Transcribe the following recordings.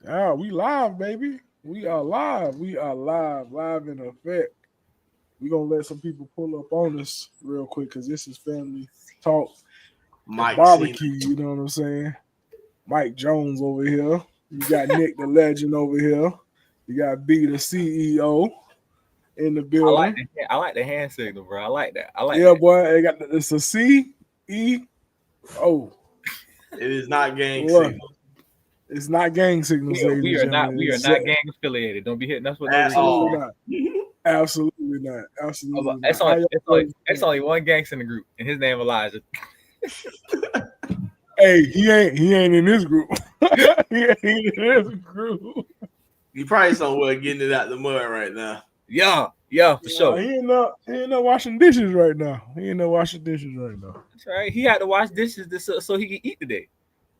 Ah, we live, baby. We are live. We are live in effect. We're gonna let some people pull up on us real quick because this is family talk and barbecue. You know what I'm saying? Mike Jones over here. You got Nick the legend over here. You got B the CEO in the building. I like the hand signal, bro. I like that. Boy. It's a C E O. It is not gang signal. It's not gang signals. We are not gang affiliated. Don't be hitting us with absolutely not. Absolutely not. Absolutely not. It's only one gangster in the group, and his name Elijah. Hey, he ain't in this group. He ain't in this group. He probably somewhere getting it out the mud right now. Yeah, for sure. He ain't not washing dishes right now. That's right. He had to wash dishes so he could eat today.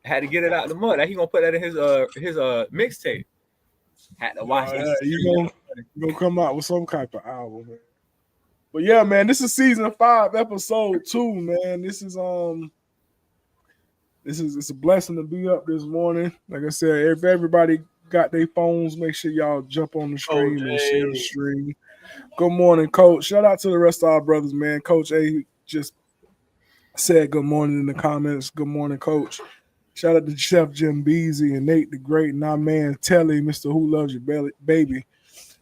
Had to get it out the mud. He gonna put that in his mixtape. Had to wash dishes. You gonna come out with some type of album, man. But yeah, man, this is season 5, episode 2, man. It's a blessing to be up this morning. Like I said, if everybody got their phones, make sure y'all jump on the stream and share the stream. Good morning, Coach. Shout out to the rest of our brothers, man. Coach A just said good morning in the comments. Good morning, Coach. Shout out to Chef Jim Beasy and Nate the Great and our man Telly, Mr. Who Loves Your Baby.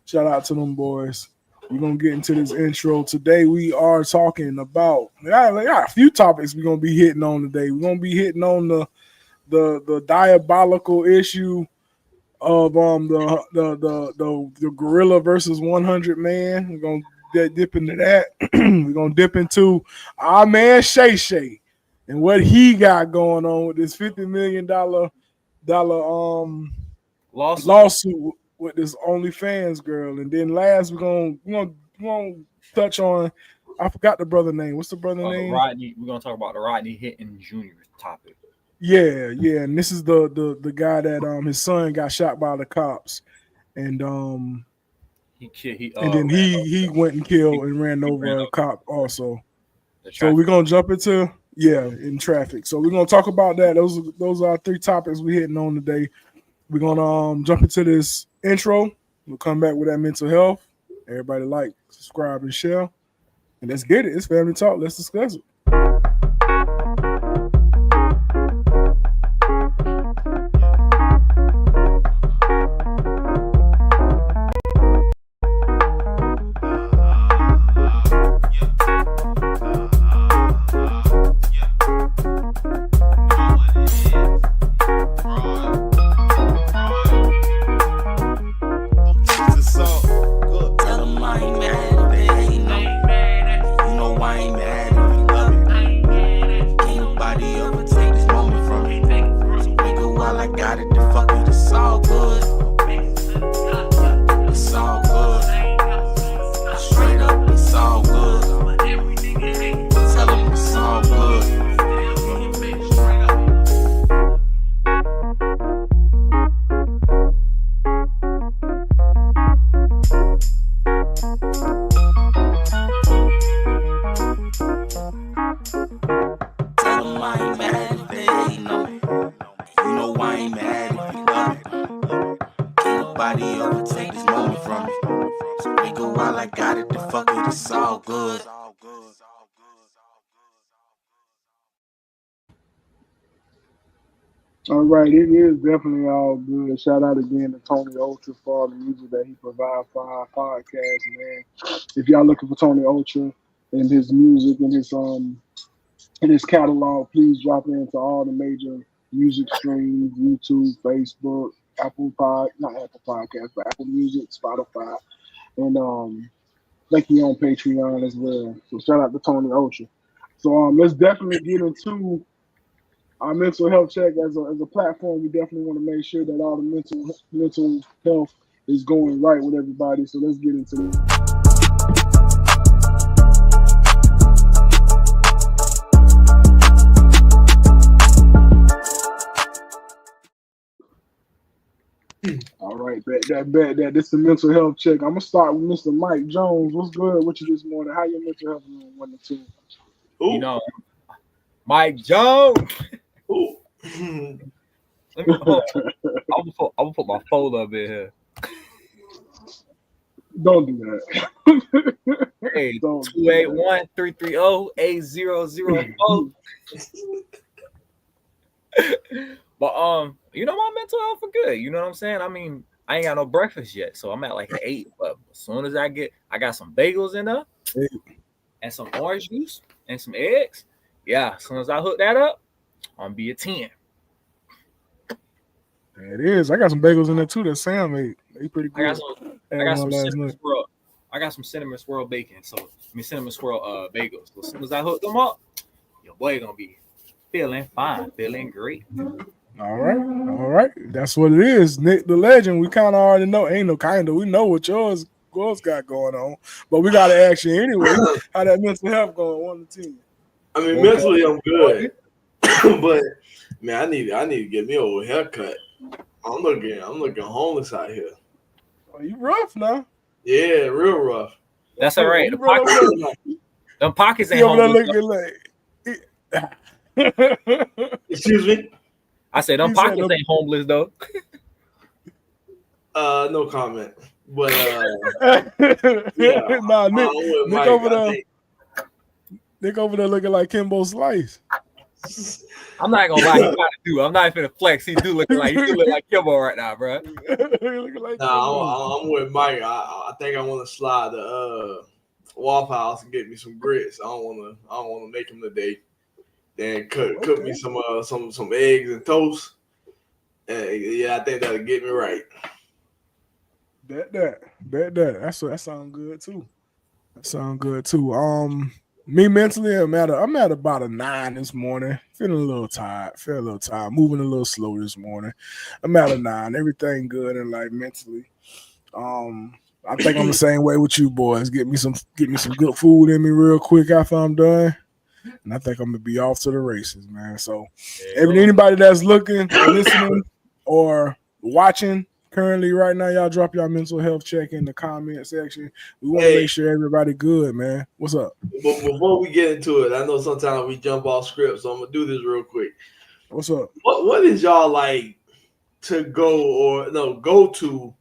Shout out to them boys. We're going to get into this intro. Today we are talking about a few topics we're going to be hitting on today. We're going to be hitting on the diabolical issue of the Gorrila versus 100 man. We're going to dip into that. We're going to dip into our man Shay and what he got going on with this $50 million lawsuit with this OnlyFans girl. And then last we're gonna touch on, I forgot the brother name. What's the brother name? Rodney. We're gonna talk about the Rodeny Hinton Jr. topic. Yeah. And this is the guy that his son got shot by the cops, and he went and killed and ran over a cop also. So we're gonna jump into in traffic. So we're gonna talk about that. Those are 3 topics we're hitting on today. We're gonna jump into this intro. We'll come back with that mental health. Everybody like, subscribe, and share. And let's get it. It's family talk. Let's discuss it. All right, it is definitely all good. Shout out again to Tony Ultra for all the music that he provides for our podcast, man. If y'all looking for Tony Ultra and his music and his catalog, please drop into all the major music streams: YouTube, Facebook, Apple Music, Spotify, and like he on Patreon as well. So shout out to Tony Ultra. So let's definitely get into our mental health check as a platform. We definitely want to make sure that all the mental health is going right with everybody. So let's get into this. All right, that this is a mental health check. I'm gonna start with Mr. Mike Jones. What's good with you this morning? How your mental health is on 1 to 2? You know, Mike Jones. Let me. I'm gonna put my phone up in here. Don't do that. Hey, Don't do 281-330-8004. But you know, my mental health is good. You know what I'm saying? I mean, I ain't got no breakfast yet, so I'm at like an 8. But as soon as I got some bagels in there and some orange juice and some eggs. Yeah, as soon as I hook that up, I'm gonna be a 10. It is. I got some bagels in there too that Sam ate. They pretty good. I got some cinnamon swirl. I got some cinnamon swirl bacon. Cinnamon swirl bagels. So as soon as I hook them up, your boy gonna be feeling fine, feeling great. All right. That's what it is. Nick the Legend. We kind of already know. Ain't no kind of. We know what yours got going on, but we gotta ask you anyway. How that mental health going? 1 to 10. I mean, mentally I'm good, but man, I need to get me a little haircut. I'm looking homeless out here. Oh, you rough now? Yeah, real rough. That's all right. Them pockets ain't homeless. Excuse me? I said them pockets ain't homeless though. No comment. But yeah, nah, Nick over there. Nick over there looking like Kimbo Slice. I'm not gonna lie, he kind of do. I'm not even gonna flex. He do look like Kimbo right now, bro. I'm with Mike. I think I want to slide the Waffle House and get me some grits. I don't want to make them today. Then cook me some eggs and toast. And yeah, I think that'll get me right. Bet that. That sounds good too. Me mentally, I'm at about a 9 this morning. Feeling a little tired. Moving a little slow this morning. I'm at a 9. Everything good and like mentally. I think I'm the same way with you boys. Get me some good food in me real quick after I'm done. And I think I'm gonna be off to the races, man. So anybody that's looking or listening or watching currently right now, y'all drop your mental health check in the comment section. We want to make sure everybody good, man. What's up? But before we get into it, I know sometimes we jump off script, so I'm gonna do this real quick. What's up? What is y'all like to go to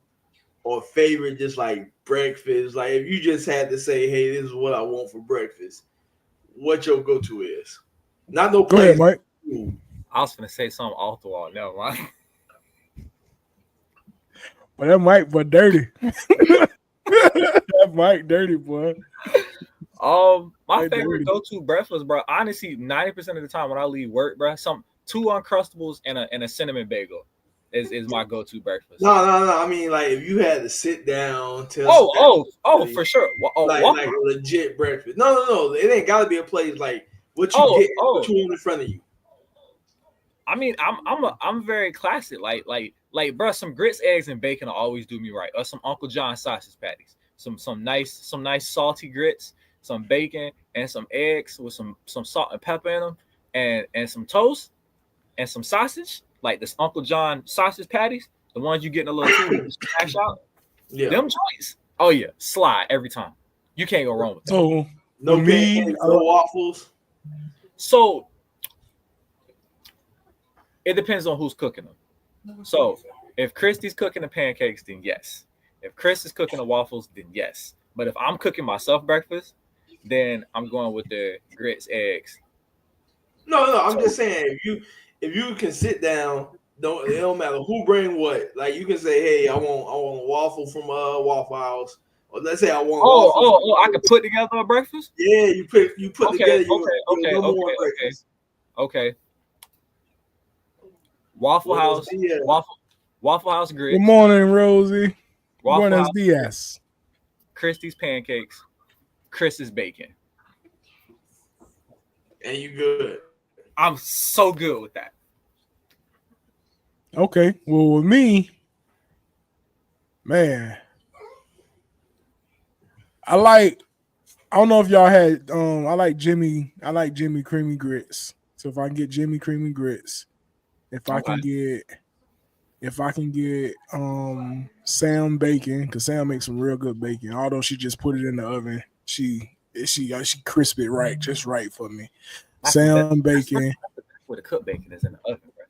or favorite just like breakfast? Like if you just had to say, hey, this is what I want for breakfast, what your go-to is? Not no place. Go ahead, Mike. I was gonna say something off the wall. Never mind. Well, that Mike, but dirty. That Mike, dirty boy. My favorite go-to breakfast, bro. Honestly, 90% of the time when I leave work, bro, two Uncrustables and a cinnamon bagel is my go-to breakfast. No. I mean, like if you had to sit down, for sure. Like legit breakfast. No. It ain't got to be a place like what you get. What you want in front of you. I mean, I'm very classic. Like, bro, some grits, eggs, and bacon will always do me right. Or some Uncle John sausage patties. Some nice salty grits, some bacon, and some eggs with some salt and pepper in them, and some toast, and some sausage. Like this Uncle John sausage patties, the ones you get in a little tube and smash out. Yeah, them joints. Oh yeah, slide every time. You can't go wrong with that. So no pancakes, no waffles. So it depends on who's cooking them. So if Christy's cooking the pancakes, then yes. If Chris is cooking the waffles, then yes. But if I'm cooking myself breakfast, then I'm going with the grits, eggs. No. I'm just saying if you can sit down, it don't matter who bring what. Like you can say, hey, I want a waffle from Waffle House. Or let's say I want. I can put together a breakfast. Yeah, you put together. Okay. Waffle House. Yeah. Waffle House grits. Good morning, Rosie. Buenos dias. Christy's pancakes. Chris's bacon. And you good? I'm so good with that. Okay. Well, with me, man, I don't know if y'all had I like Jimmy creamy grits. So if I can get Jimmy creamy grits, if I can get Sam bacon, because Sam makes some real good bacon. Although she just put it in the oven, she crisp it right, just right for me. Sam bacon. Where the cooked bacon is in the oven, right?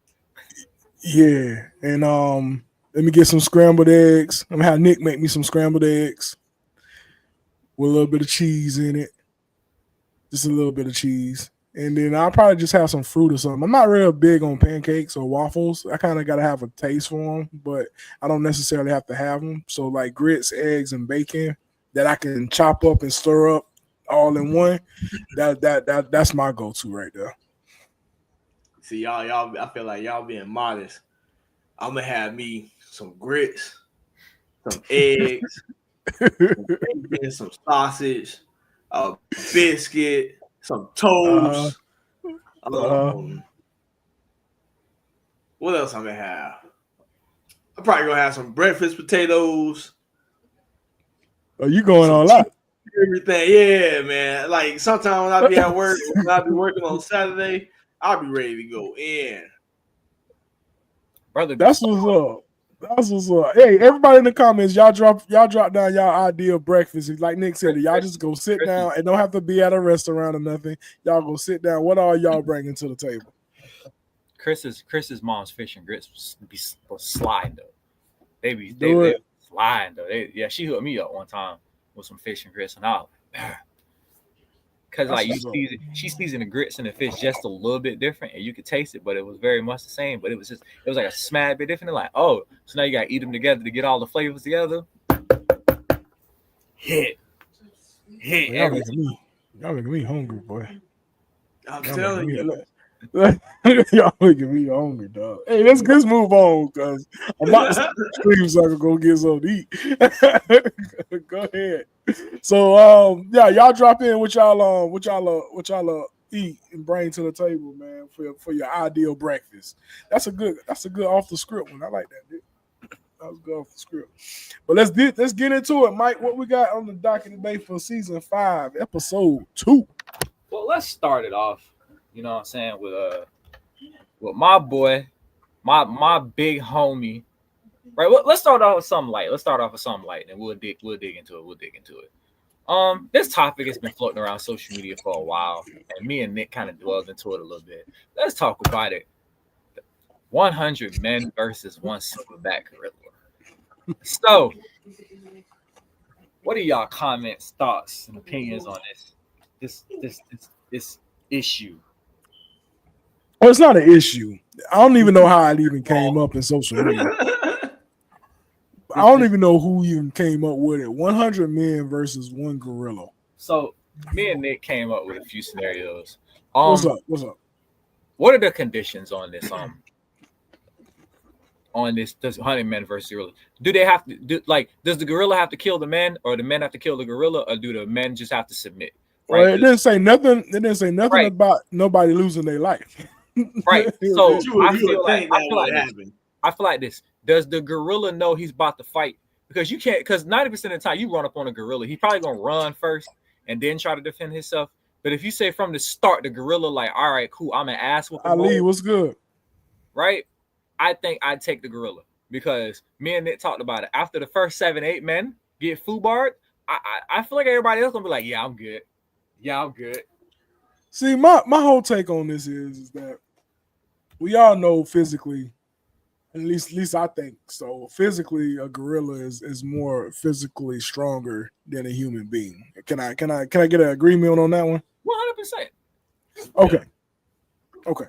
Yeah, and let me get some scrambled eggs. I'm gonna have Nick make me some scrambled eggs with a little bit of cheese in it, just a little bit of cheese, and then I'll probably just have some fruit or something. I'm not real big on pancakes or waffles. I kind of gotta have a taste for them, but I don't necessarily have to have them. So like grits, eggs, and bacon that I can chop up and stir up all in one. That's my go-to right there. See, y'all, I feel like y'all being modest. I'm gonna have me some grits, some eggs, some bacon, some sausage, a biscuit, some toast. What else I'm gonna have? I'm probably gonna have some breakfast potatoes. Are you going all out? Everything, yeah, man. Like sometimes when I be at work, when I be working on Saturday, I'll be ready to go in. Brother, that's what's up. That's what's up. Hey, everybody in the comments, y'all drop down y'all ideal breakfast. Like Nick said, y'all just go sit down and don't have to be at a restaurant or nothing. Y'all go sit down. What are y'all bringing to the table? Chris's mom's fish and grits be sliding though. They sliding though. She hooked me up one time with some fish and grits and all. Because like she seasoned the grits and the fish just a little bit different, and you could taste it, but it was very much the same. But it was like a smad bit different. Like, oh, so now you gotta eat them together to get all the flavors together. Hit. Y'all making me hungry, boy. I'm telling you. Y'all making me hungry, dog. Hey, let's move on because I'm about to stream so I can go get something to eat. Go ahead. So y'all drop in what y'all eat and bring to the table, man, for your ideal breakfast. That's a good off the script one. I like that, dude. That was good off the script. But let's get into it, Mike. What we got on the docket today for season 5, episode 2? Well, let's start it off. You know what I'm saying, with my boy, my big homie, right? Well, let's start off with something light. And we'll dig into it. This topic has been floating around social media for a while, and me and Nick kind of dwelled into it a little bit. Let's talk about it. 100 men versus one silverback gorilla. So, what are y'all comments, thoughts, and opinions on this issue? Well, it's not an issue. I don't even know how it even came up in social media. I don't even know who even came up with it. 100 men versus one gorilla. So me and Nick came up with a few scenarios. What's up? What are the conditions on this? Does 100 men versus gorilla? Do they have to does the gorilla have to kill the men, or the men have to kill the gorilla, or do the men just have to submit? Right? Well, it didn't say nothing. It didn't say nothing about nobody losing their life. Right. So I feel like this. Does the gorilla know he's about to fight? Because you can't. Because 90% of the time you run up on a gorilla, he's probably gonna run first and then try to defend himself. But if you say from the start, the gorilla like, all right, cool, I'm an ass whooping. Ali, what's good? Right. I think I'd take the gorilla because me and Nick talked about it. After the first 7-8 men get foobarred, I feel like everybody else gonna be like, yeah, I'm good. See, my whole take on this is that we all know physically, at least I think so. Physically, a gorilla is more physically stronger than a human being. Can I get an agreement on that one? 100%. Okay.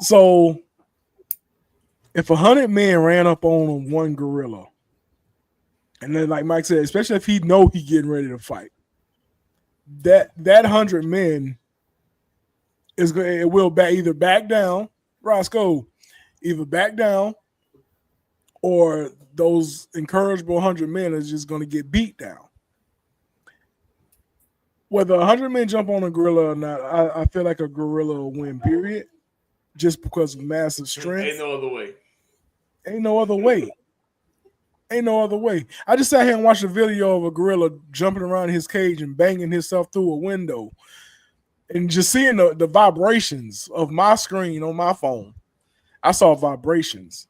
So if 100 men ran up on one gorilla, and then like Mike said, especially if he know he getting ready to fight, that 100 men will either back down, Roscoe, either back down, or those incorrigible 100 men is just going to get beat down. Whether 100 men jump on a gorilla or not, I feel like a gorilla will win, period, just because of massive strength. Ain't no other way. Ain't no other way. I just sat here and watched a video of a gorilla jumping around his cage and banging himself through a window. And just seeing the vibrations of my screen on my phone, I saw vibrations.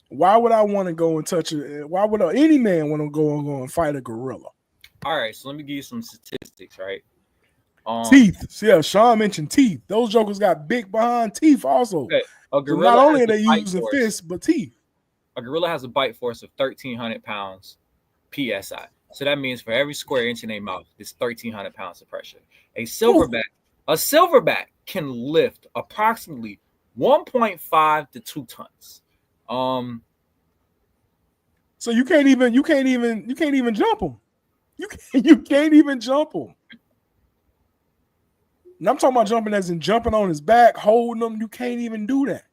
Why would I want to go and touch it? Why would any man want to go and fight a gorilla? All right, so let me give you some statistics, right? Teeth. Yeah, Sean mentioned teeth. Those jokers got big behind teeth also. Okay. So not only are they using fists, but teeth. A gorilla has a bite force of 1,300 pounds PSI. So that means for every square inch in their mouth, it's 1,300 pounds of pressure. A silverback can lift approximately 1.5 to 2 tons. So you can't even jump them. You can't even jump them. And I'm talking about jumping as in jumping on his back, holding him. You can't even do that.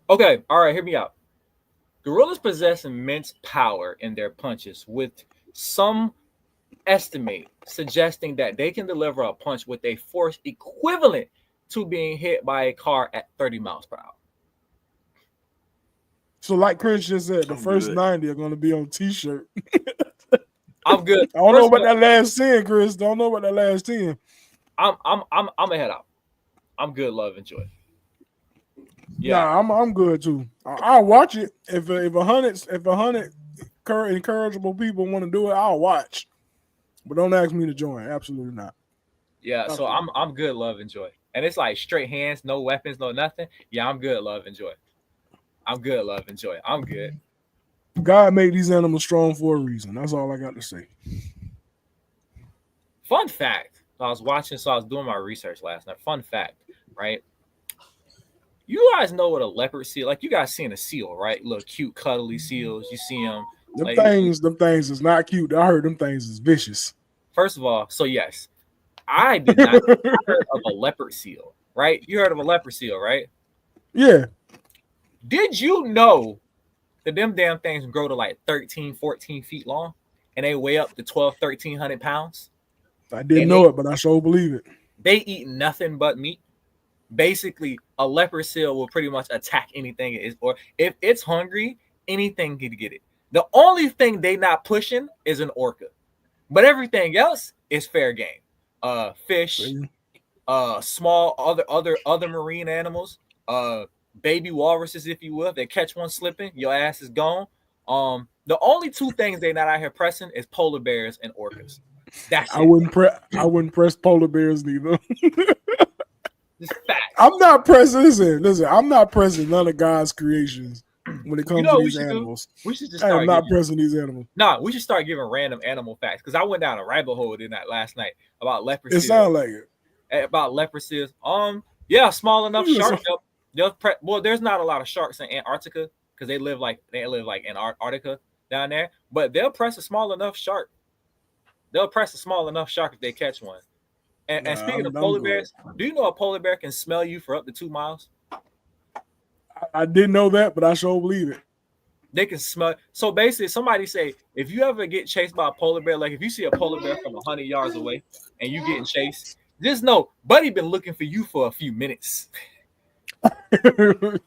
Okay, all right, hear me out. Gorillas possess immense power in their punches, with some estimate suggesting that they can deliver a punch with a force equivalent to being hit by a car at 30 miles per hour. So like Chris just said, the first 90 are going to be on T-shirt. I'm good. I don't know about that last 10, Chris. Don't know about that last 10. I'm a head out. I'm good, love, and joy. Yeah, I'm good too. I'll watch it if 100 incorrigible people want to do it. I'll watch, but don't ask me to join. Absolutely not. Yeah, so I'm good, love, and joy, and it's like straight hands, no weapons, no nothing. Yeah, I'm good, love, and joy. I'm good, love, and joy. I'm good. God made these animals strong for a reason. That's all I got to say. Fun fact: I was doing my research last night. Fun fact, right? You guys know what a leopard seal, like you guys seen a seal, right? Little cute, cuddly seals. You see them. Them things is not cute. I heard them things is vicious. First of all, so yes, I did not heard of a leopard seal, right? You heard of a leopard seal, right? Yeah. Did you know that them damn things grow to like 13, 14 feet long and they weigh up to 1,300 pounds? I didn't know it, but I sure believe it. They eat nothing but meat. Basically, a leopard seal will pretty much attack anything, or if it's hungry, anything can get it. The only thing they not pushing is an orca, but everything else is fair game. Fish, small other marine animals, baby walruses, if you will. If they catch one slipping, your ass is gone. The only two things they not out here pressing is polar bears and orcas. That's I wouldn't press polar bears neither. Facts. I'm not pressing. Listen. I'm not pressing none of God's creations when it comes to these animals. We should just. I am not pressing these animals. Nah, we should start giving random animal facts because I went down a rabbit hole in that last night about leopard seals. It sounds like it. About leopard seals. Yeah, small enough sharks. Well, there's not a lot of sharks in Antarctica because they live like in Antarctica down there. But they'll press a small enough shark. If they catch one. And speaking of polar bears, do you know a polar bear can smell you for up to 2 miles? I didn't know that, but I sure believe it. They can smell. So basically, somebody say if you ever get chased by a polar bear, like if you see a polar bear from 100 yards away and you getting chased, just know, buddy been looking for you for a few minutes.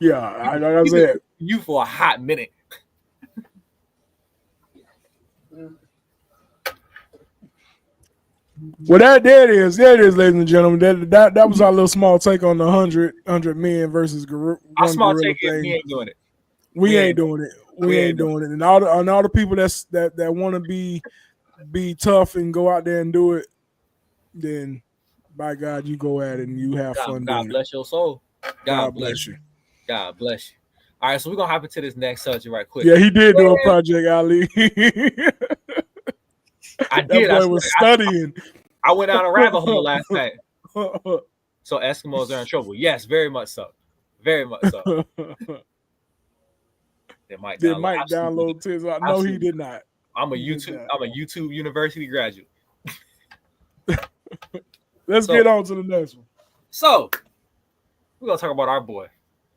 Yeah, like I said, you for a hot minute. Well, that is, ladies and gentlemen. That was our little small take on the 100 men versus gorilla. Our small take is we ain't doing it. We ain't doing it. And all the people that want to be tough and go out there and do it, then by God, you go at it and you have fun. God bless your soul. God bless you. God bless you. All right, so we're gonna hop into this next subject right quick. Yeah, he did do a Project Ali. I did. That boy was studying. I went down a rabbit hole last night. So Eskimos are in trouble. Yes, very much so. Very much so. They might download tips. No, he did not. I'm a YouTube University graduate. Let's get on to the next one. So we're gonna talk about our boy,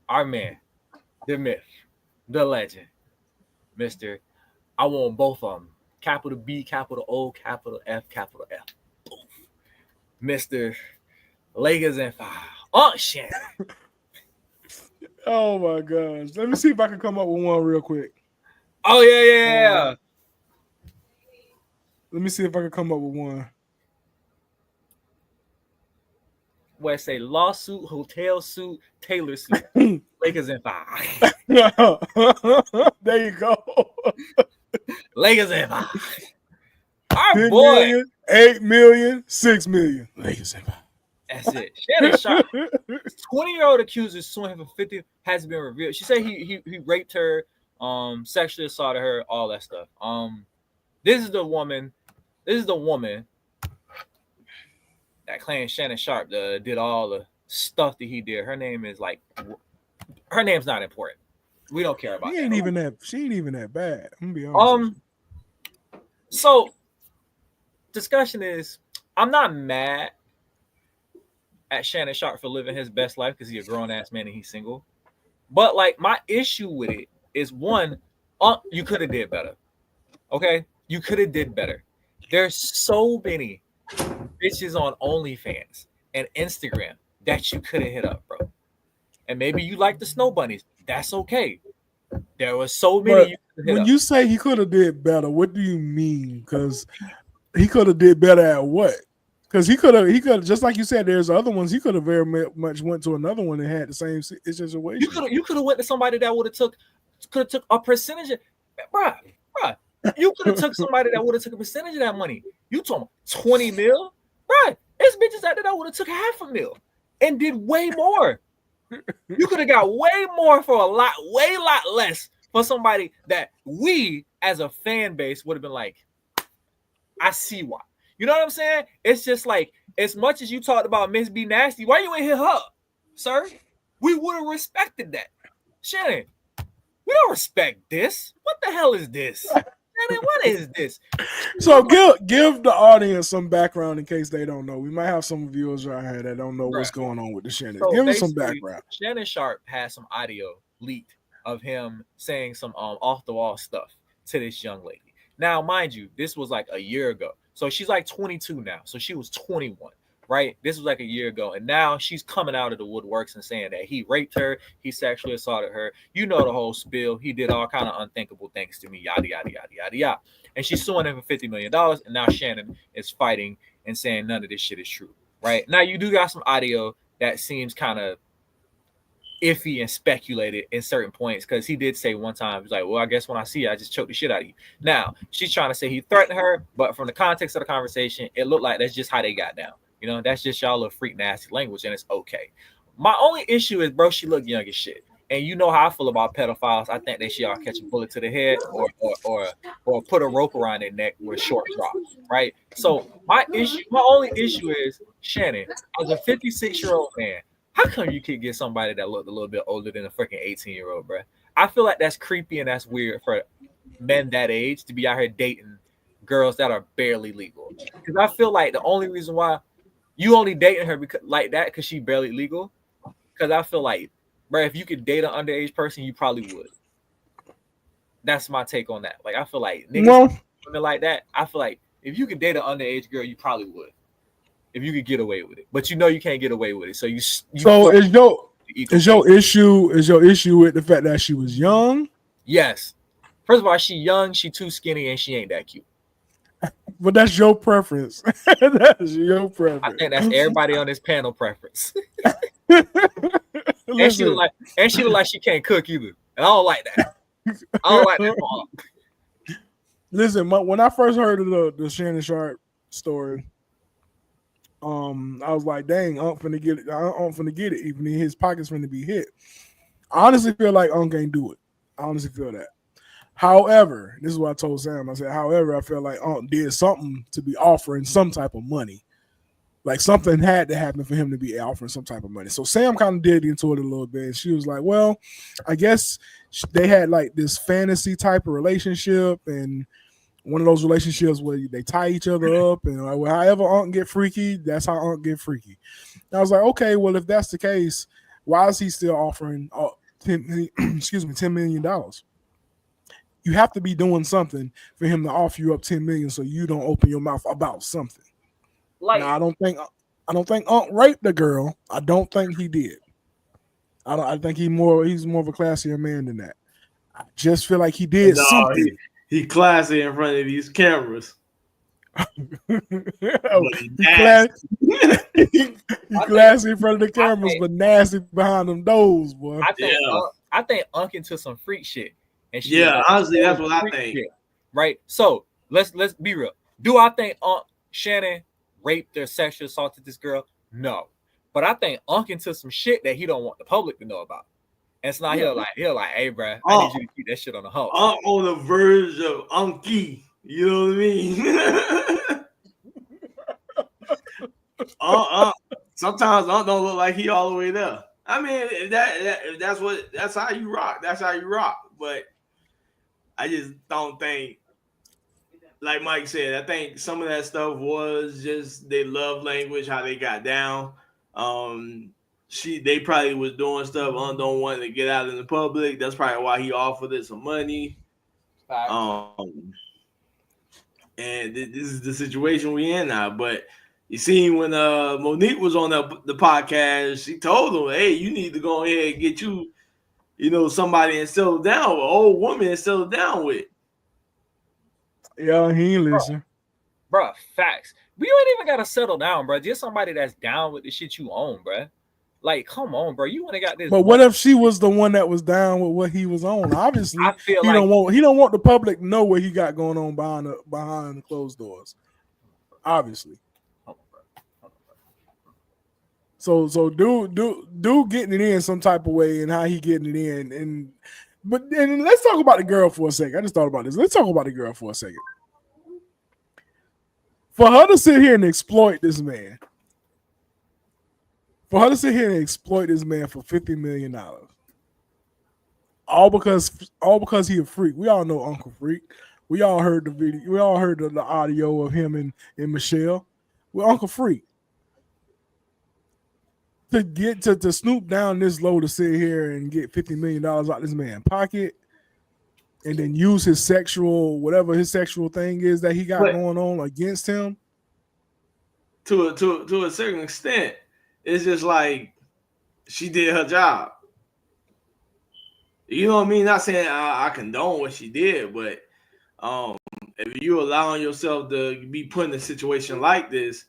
our man, the myth, the legend, Mr. I want both of them. Capital B, capital O, capital F, capital F. Boom. Mr. Lakers and 5. Unk Shanon. Oh my gosh. Let me see if I can come up with one real quick. Oh, yeah. Let me see if I can come up with one. Where it say lawsuit, hotel suit, tailor suit. Lakers and 5. There you go. Lakers and 5. Our 10 boy. million, 8 million, 6 million. That's it. Shannon Sharp, 20-year-old accuser suing him for 50 has been revealed. She said he raped her, sexually assaulted her, all that stuff. This is the woman that claims Shannon Sharp did all the stuff that he did. Her name's not important. We don't care about She ain't even that bad. I'm gonna be honest. So discussion is, I'm not mad at Shannon Sharp for living his best life because he's a grown ass man and he's single. But like, my issue with it is, one, you could have did better. Okay, you could have did better. There's so many bitches on OnlyFans and Instagram that you could have hit up, bro. And maybe you like the snow bunnies. That's okay. There was so many. You say he could have did better, what do you mean? Because he could have did better at what? Because he could have just like you said, there's other ones. He could have very much went to another one and had the same situation. You could have went to somebody that would have took a percentage of, bruh. You could have took somebody that would have took a percentage of that money. You told me 20 mil, bruh. There's bitches out there that would have took $500,000 and did way more. You could have got way more for a lot less for somebody that we as a fan base would have been like, I see why. You know what I'm saying? It's just like, as much as you talked about Miss B Nasty, why you ain't hit her, sir? We would have respected that. Shannon, we don't respect this. What the hell is this? Shannon, what is this? So give the audience some background in case they don't know. We might have some viewers right here that don't know what's going on with the Shannon. So give us some background. Shannon Sharp had some audio leaked of him saying some off the wall stuff to this young lady. Now, mind you, this was like a year ago. So she's like 22 now. So she was 21, right? This was like a year ago. And now she's coming out of the woodworks and saying that he raped her. He sexually assaulted her. You know the whole spiel. He did all kind of unthinkable things to me, yada, yada, yada, yada, yada. And she's suing him for $50 million. And now Shannon is fighting and saying none of this shit is true, right? Now, you do got some audio that seems kind of iffy and speculated in certain points, because he did say one time, he's like, well, I guess when I see you, I just choke the shit out of you. Now, she's trying to say he threatened her, but from the context of the conversation, it looked like that's just how they got down. You know, that's just y'all little freak nasty language, and it's okay. My only issue is, bro, she looked young as shit. And you know how I feel about pedophiles. I think they should all catch a bullet to the head or put a rope around their neck with a short drop, right? So my only issue is, Shannon, as a 56-year-old man, how come you can't get somebody that looked a little bit older than a freaking 18-year-old, bro? I feel like that's creepy and that's weird for men that age to be out here dating girls that are barely legal. Because I feel like the only reason why you only dating her because she barely legal, because I feel like, bro, if you could date an underage person, you probably would. That's my take on that. Like, I feel like niggas women like that. I feel like if you could date an underage girl, you probably would. If you could get away with it, but you know you can't get away with it. So is your issue with the fact that she was young? Yes. First of all, she young, she too skinny, and she ain't that cute. But that's your preference. That's your preference. I think that's everybody on this panel preference. and she look like she can't cook either. And I don't like that. I don't like that part. Listen, when I first heard of the Shannon Sharp story, I was like, dang, Unk finna get it. Unk finna get it. Even his pockets finna be hit. I honestly feel like Unk ain't do it. I honestly feel that. However, this is what I told Sam. I said, however, I feel like Unk did something to be offering some type of money. Like, something had to happen for him to be offering some type of money. So Sam kind of did into it a little bit. And she was like, well, I guess they had like this fantasy type of relationship, and one of those relationships where they tie each other up, and however Unk get freaky, that's how Unk get freaky. And I was like, okay, well, if that's the case, why is he still offering $10 million? You have to be doing something for him to offer you up $10 million, so you don't open your mouth about something. Like, now, I don't think Unk raped the girl. I don't think he did. I think he's more of a classier man than that. I just feel like he did something. He classy in front of these cameras. He classy in front of the cameras, but nasty behind them doors, boy. I think Unk into some freak shit. And honestly, that's what I think. Shit, right? So let's be real. Do I think Unk Shanon raped or sexually assaulted this girl? No. But I think Unk into some shit that he don't want the public to know about. And it's not he'll like, hey, bro, I need you to keep that shit on the hush. Unk on the verge of Unky. You know what I mean? Sometimes Unk don't look like he all the way there. I mean, if that's how you rock. That's how you rock. But I just don't think, like Mike said, I think some of that stuff was just their love language, how they got down. They probably was doing stuff Unk don't want to get out in the public. That's probably why he offered it some money. And this is the situation we in now. But you see, when Monique was on the podcast, she told him, "Hey, you need to go ahead and get somebody and settle down with, an old woman and settle down with." Yeah, he ain't listen. Bro, facts. We ain't even gotta settle down, bro. Just somebody that's down with the shit you own, bro. Like, come on, bro. You wanna got this. But what if she was the one that was down with what he was on? Obviously, he don't want the public to know what he got going on behind the closed doors. Obviously. So dude getting it in some type of way and how he getting it in. But let's talk about the girl for a second. I just thought about this. Let's talk about the girl for a second. For her to sit here and exploit this man. For her to sit here and exploit this man for $50 million. All because he a freak. We all know Uncle Freak. We all heard the video. We all heard the audio of him and Michelle. We're Uncle Freak. To get to snoop down this low to sit here and get $50 million out this man's pocket and then use his whatever his sexual thing is that he got going on against him. To a certain extent, it's just like she did her job. You know what I mean? Not saying I condone what she did, but if you allowing yourself to be put in a situation like this,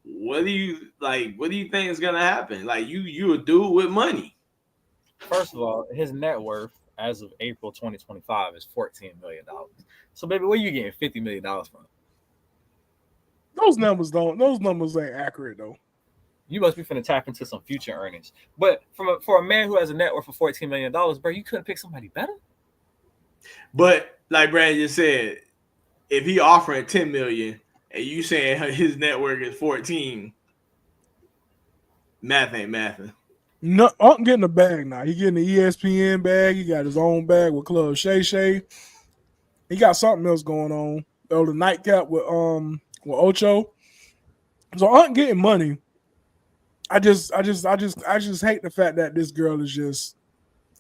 what do you think is gonna happen? Like you a dude with money. First of all, his net worth as of April 2025 is $14 million. So baby, where you getting $50 million from? Those numbers ain't accurate though. You must be finna tap into some future earnings. But for a man who has a net worth of $14 million, bro, you couldn't pick somebody better. But like Brandon just said, if he offering $10 million and you saying his net worth is 14, math ain't mathing. No, I'm getting a bag now. He getting the ESPN bag. He got his own bag with Club Shay Shay. He got something else going on. Oh, the nightcap with Ocho. So I'm getting money. I just hate the fact that this girl is just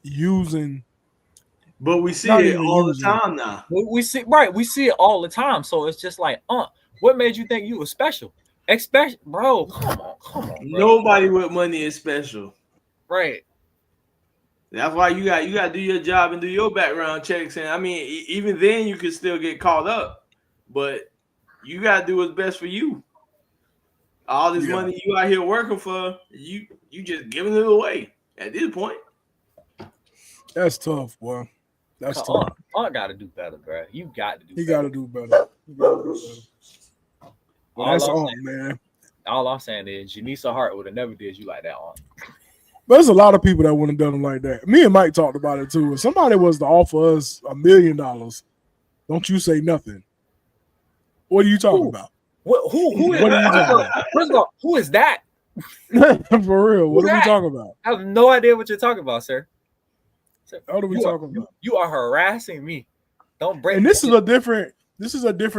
using. But we see it all the time now. We see it all the time. So it's just like, what made you think you were special? Bro, come on, bro. Nobody with money is special. Right. That's why you got to do your job and do your background checks. And I mean, even then you could still get caught up. But you got to do what's best for you. All this money you out here working for, you just giving it away at this point. That's tough, boy. That's tough. I got to do better, bro. You got to do better. He got to do better. That's on, man. All I'm saying is Janisa Hart would have never did you like that on. But there's a lot of people that wouldn't have done him like that. Me and Mike talked about it too. If somebody was to offer us $1 million, don't you say nothing. What are you talking about? Who is what are you talking about? First of all, who is that? For real, what are we talking about? I have no idea what you're talking about, sir. What are we talking about? You are harassing me. Don't break. And this is a different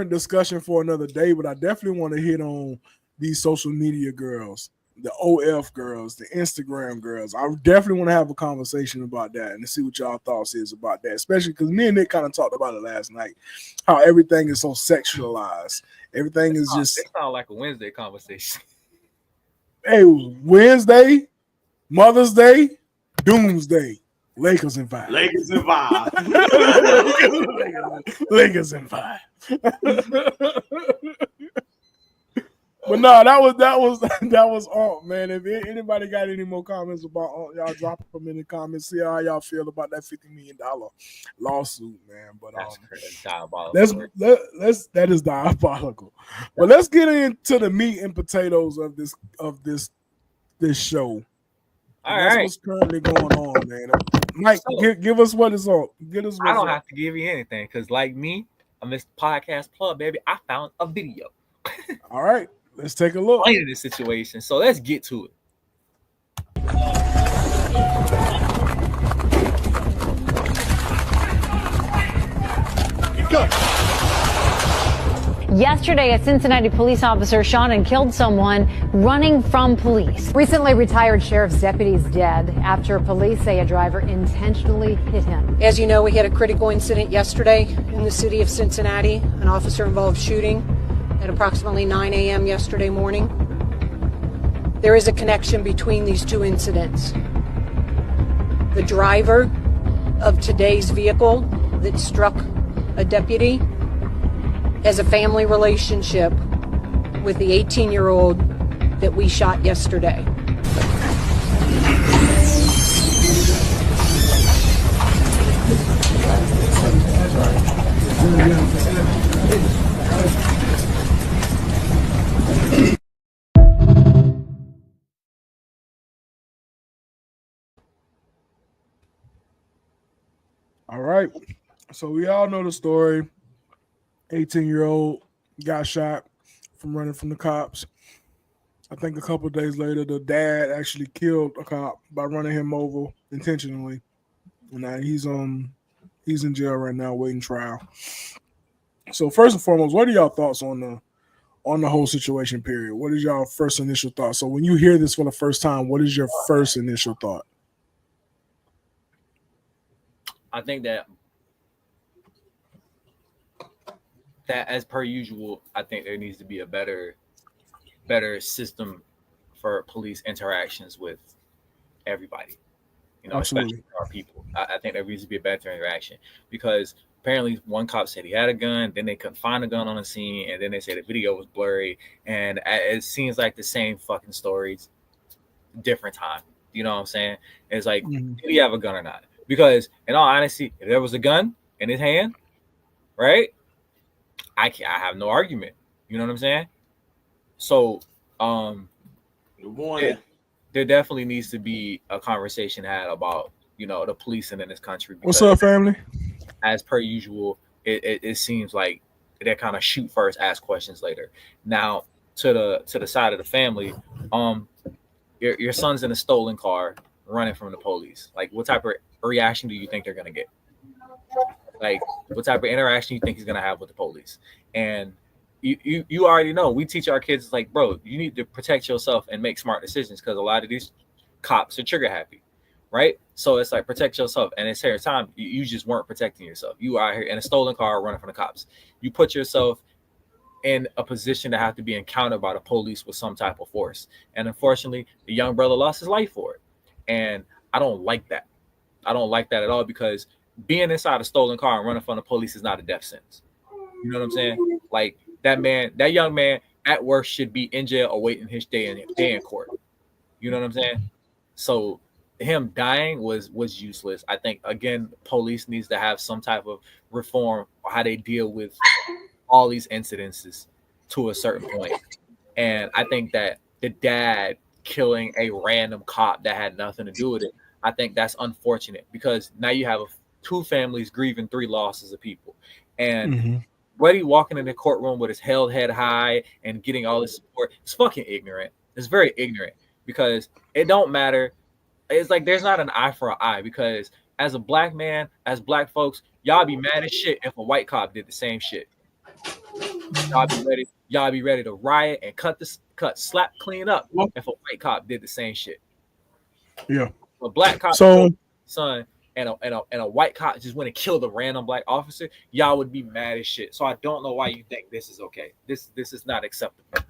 discussion for another day, but I definitely want to hit on these social media girls, the OF girls, the Instagram girls. I definitely want to have a conversation about that and to see what y'all thoughts is about that, especially because me and Nick kind of talked about it last night, how everything is so sexualized. Everything is just. It sounds like a Wednesday conversation. Hey, Wednesday, Mother's Day, Doomsday, Lakers in 5. Lakers in 5. Lakers in 5. But no, that was Unk, man. If anybody got any more comments about Unk, y'all drop them in the comments. See how y'all feel about that $50 million lawsuit, man. But that's diabolical. let's that is diabolical. But let's get into the meat and potatoes of this show. That's what's currently going on, man. Mike, give us what is on. I don't have to give you anything because, like me, I'm Mr. Podcast Plug, baby. I found a video. All right, let's take a look. Explain the situation. So let's get to it. Go. Yesterday, a Cincinnati police officer shot and killed someone running from police. Recently retired sheriff's deputy is dead after police say a driver intentionally hit him. As you know, we had a critical incident yesterday in the city of Cincinnati, an officer-involved shooting at approximately 9 a.m. yesterday morning. There is a connection between these two incidents. The driver of today's vehicle that struck a deputy has a family relationship with the 18-year-old that we shot yesterday. All right. So we all know the story. 18-year-old got shot from running from the cops. I think a couple of days later, the dad actually killed a cop by running him over intentionally. And now he's in jail right now waiting trial. So first and foremost, what are y'all thoughts on the whole situation, period? What is y'all first initial thought? So when you hear this for the first time, what is your first initial thought? I think that as per usual, I think there needs to be a better system for police interactions with everybody. You know, absolutely. Especially our people. I think there needs to be a better interaction because apparently one cop said he had a gun, then they couldn't find a gun on the scene, and then they said the video was blurry, and it seems like the same fucking stories, different time. You know what I'm saying? It's like, did he have a gun or not? Because in all honesty, if there was a gun in his hand, right? I have no argument. You know what I'm saying? So, there definitely needs to be a conversation had about, you know, the policing in this country. What's up, family? As per usual, it seems like they kind of shoot first, ask questions later. Now, to the side of the family, your son's in a stolen car running from the police. Like, what type of reaction do you think they're gonna get? Like, what type of interaction you think he's gonna have with the police? And you already know. We teach our kids, like, bro, you need to protect yourself and make smart decisions because a lot of these cops are trigger happy, right? So it's like, protect yourself. And it's here time you just weren't protecting yourself. You are here in a stolen car running from the cops. You put yourself in a position to have to be encountered by the police with some type of force. And unfortunately, the young brother lost his life for it. And I don't like that. I don't like that at all because being inside a stolen car and running from the police is not a death sentence. You know what I'm saying? Like, that young man at worst should be in jail awaiting his day in court. You know what I'm saying? So him dying was useless. I think, again, police needs to have some type of reform how they deal with all these incidences to a certain point. And I think that the dad killing a random cop that had nothing to do with it, I think that's unfortunate because now you have two families grieving 3 losses of people. And Roddy walking in the courtroom with his held head high and getting all this support, it's fucking ignorant. It's very ignorant because it don't matter. It's like there's not an eye for an eye because as a black man, as black folks, y'all be mad as shit if a white cop did the same shit. Y'all be ready to riot and slap clean up if a white cop did the same shit. Yeah. A black cop son and a white cop just went and killed a random black officer, y'all would be mad as shit. So I don't know why you think this is okay. This is not acceptable.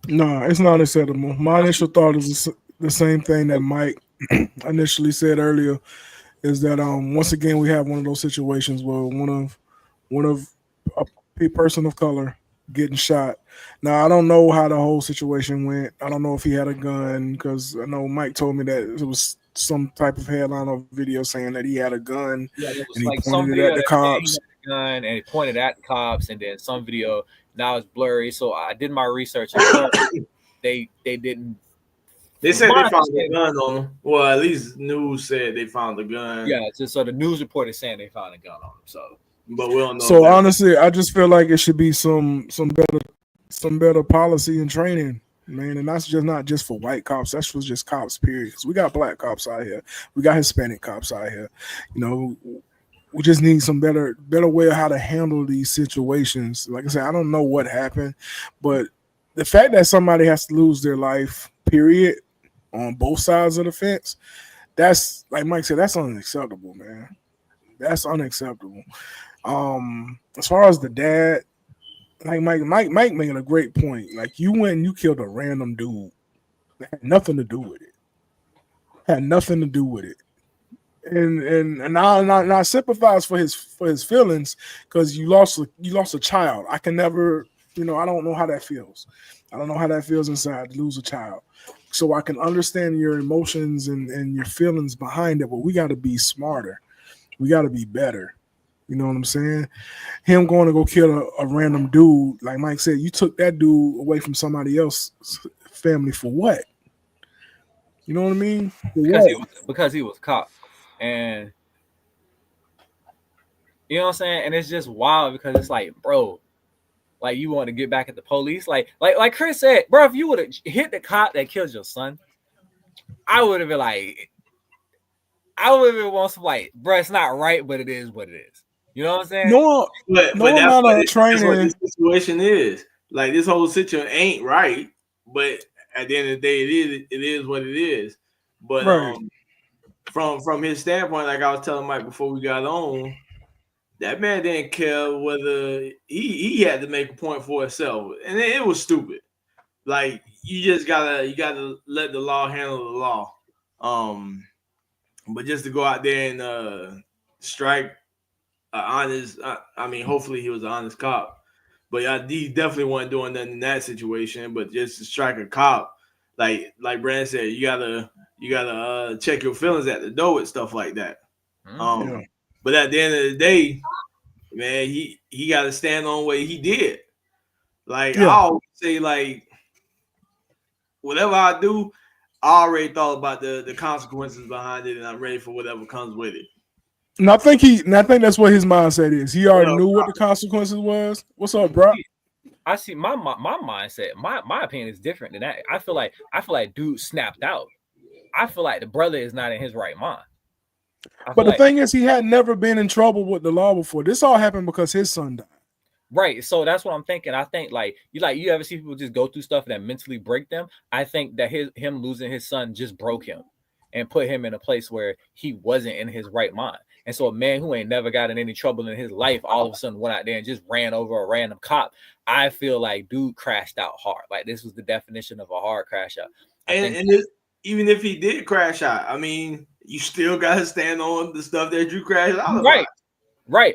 No, it's not acceptable. My initial thought is the same thing that Mike initially said earlier, is that once again we have one of those situations where one of a person of color getting shot Now I don't know how the whole situation went. I don't know if he had a gun because I know Mike told me that it was some type of headline or video saying that he had a gun and he pointed it at the cops. Gun and he pointed at the cops, and then some video now it's blurry. So I did my research. And they didn't. They said they found the gun on him. Well, at least news said they found the gun. Yeah, so the news report is saying they found a gun on him. So, but we don't know. So honestly, I just feel like it should be some better policy and training, man. And that's not just for white cops. That's for just cops, period. Because we got black cops out here. We got Hispanic cops out here. You know, we just need some better way of how to handle these situations. Like I said, I don't know what happened, but the fact that somebody has to lose their life, period, on both sides of the fence, that's, like Mike said, that's unacceptable, man. That's unacceptable. As far as the dad, like Mike making a great point. Like, you went and you killed a random dude that had nothing to do with it. And I sympathize for his feelings, because you lost a child. I can never, I don't know how that feels. I don't know how that feels inside to lose a child. So I can understand your emotions and your feelings behind it, but we got to be smarter. We got to be better. You know what I'm saying? Him going to go kill a random dude, like Mike said, you took that dude away from somebody else's family for what? You know what I mean? Because he was a cop. And you know what I'm saying? And it's just wild, because it's like, bro, like, you want to get back at the police. Like Chris said, bro, if you would have hit the cop that killed your son, I would have been on some, like, bro, it's not right, but it is what it is. You know what I'm saying? No amount of training. That's what this situation is. Like, this whole situation ain't right, but at the end of the day, it is what it is. But right. From his standpoint, like I was telling Mike before we got on, that man didn't care whether he had to make a point for himself, and it was stupid. Like, you just gotta let the law handle the law. But just to go out there and strike honest, hopefully he was an honest cop, but he definitely wasn't doing nothing in that situation. But just to strike a cop, like Brandon said, you gotta check your feelings at the door and stuff like that. Yeah. But at the end of the day, man, he got to stand on what he did. Like, I always say, like, whatever I do, I already thought about the consequences behind it, and I'm ready for whatever comes with it. And I think that's what his mindset is. He already knew what the consequences was. What's up, bro? I see my mindset. My opinion is different than that. I feel like dude snapped out. I feel like the brother is not in his right mind. But the thing is, he had never been in trouble with the law before. This all happened because his son died. Right. So that's what I'm thinking. I think you ever see people just go through stuff that mentally break them? I think that him losing his son just broke him and put him in a place where he wasn't in his right mind. And so a man who ain't never got in any trouble in his life all of a sudden went out there and just ran over a random cop. I feel like dude crashed out hard. Like, this was the definition of a hard crash out. Even if he did crash out, I mean, you still got to stand on the stuff that you crashed out. Right.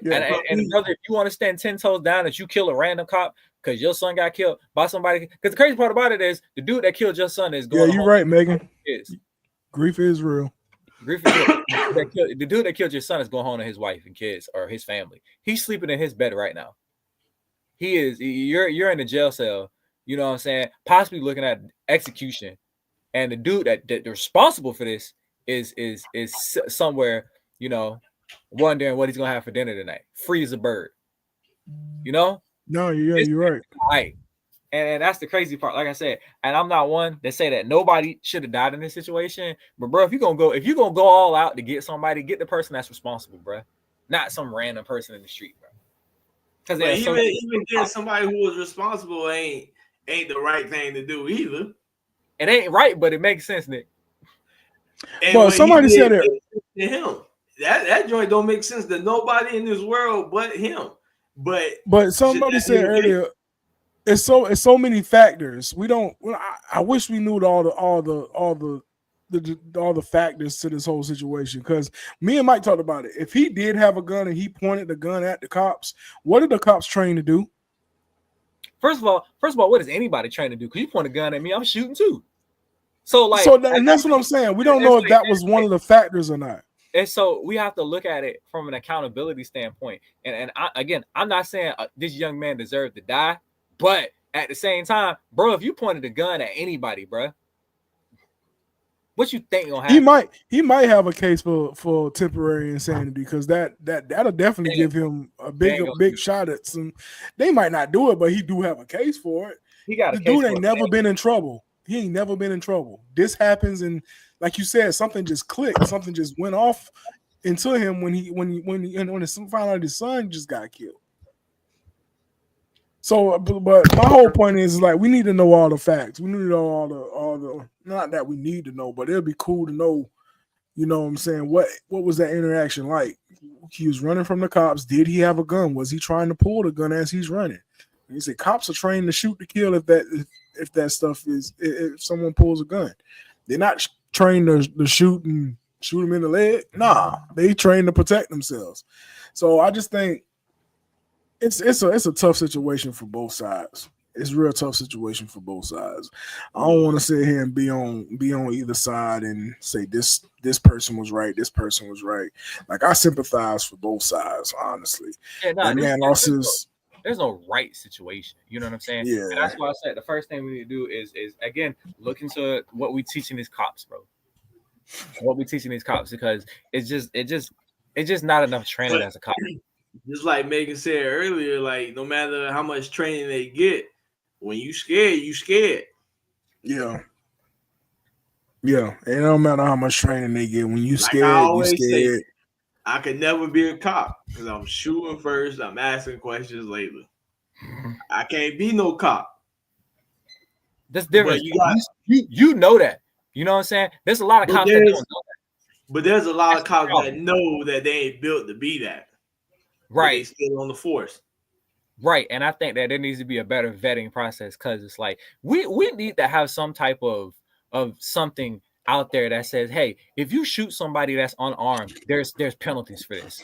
Yeah, and brother, if you want to stand 10 toes down that you kill a random cop because your son got killed by somebody, because the crazy part about it is the dude that killed your son is going. Yeah, you're right, Megan. Grief is real. The dude that killed your son is going home to his wife and kids or his family. He's sleeping in his bed right now. You're in a jail cell. You know what I'm saying? Possibly looking at execution, and the dude that responsible for this is somewhere, wondering what he's gonna have for dinner tonight. Free as a bird. No, you're right. Right. And that's the crazy part. Like I said, and I'm not one that say that nobody should have died in this situation. But bro, if you're gonna go all out to get somebody, get the person that's responsible, bro. Not some random person in the street, bro. Because even getting somebody who was responsible ain't the right thing to do either. It ain't right, but it makes sense, Nick. Well, somebody said it to him. That joint don't make sense to nobody in this world but him. But somebody said earlier, it's so many factors. We don't. I wish we knew all the factors to this whole situation, because me and Mike talked about it. If he did have a gun and he pointed the gun at the cops, what are the cops trained to do? First of all, what is anybody trying to do? Because you point a gun at me, I'm shooting too. So like, and that's what I'm saying. We don't know if that was one of the factors or not. And so we have to look at it from an accountability standpoint. And I'm not saying this young man deserved to die, but at the same time, bro, if you pointed a gun at anybody, bro, what you think gonna happen? He might have a case for temporary insanity because that'll definitely give him a big shot at some. They might not do it, but he do have a case for it. He got a the case dude ain't never been in trouble. He ain't never been in trouble. This happens, and like you said, something just clicked. Something just went off into him when he found out his son just got killed. So, but my whole point is like we need to know all the facts. We need to know all the not that we need to know, but it'll be cool to know. You know what I'm saying? What was that interaction like? He was running from the cops. Did he have a gun? Was he trying to pull the gun as he's running? He said cops are trained to shoot to kill if that stuff is if someone pulls a gun. They're not trained to shoot and shoot them in the leg. Nah, they trained to protect themselves. So I just think it's a tough situation for both sides. It's a real tough situation for both sides. I don't want to sit here and be on either side and say this person was right, this person was right. Like I sympathize for both sides, honestly. Yeah, that man lost his. There's no right situation. You know what I'm saying? Yeah. And that's why I said the first thing we need to do is again look into what we teaching these cops, bro. What we teaching these cops because it's just not enough training as a cop. Just like Megan said earlier, like no matter how much training they get, when you scared, you scared. Yeah. Yeah. It don't matter how much training they get. When you scared, you scared. Say, I could never be a cop because I'm shooting first. I'm asking questions later. I can't be no cop. That's different. You know that. You know what I'm saying? There's a lot of cops that don't know that. But there's a lot of cops that know that they ain't built to be that. Right. They still on the force. Right. And I think that there needs to be a better vetting process because it's like we need to have some type of something out there that says, hey, if you shoot somebody that's unarmed, there's penalties for this.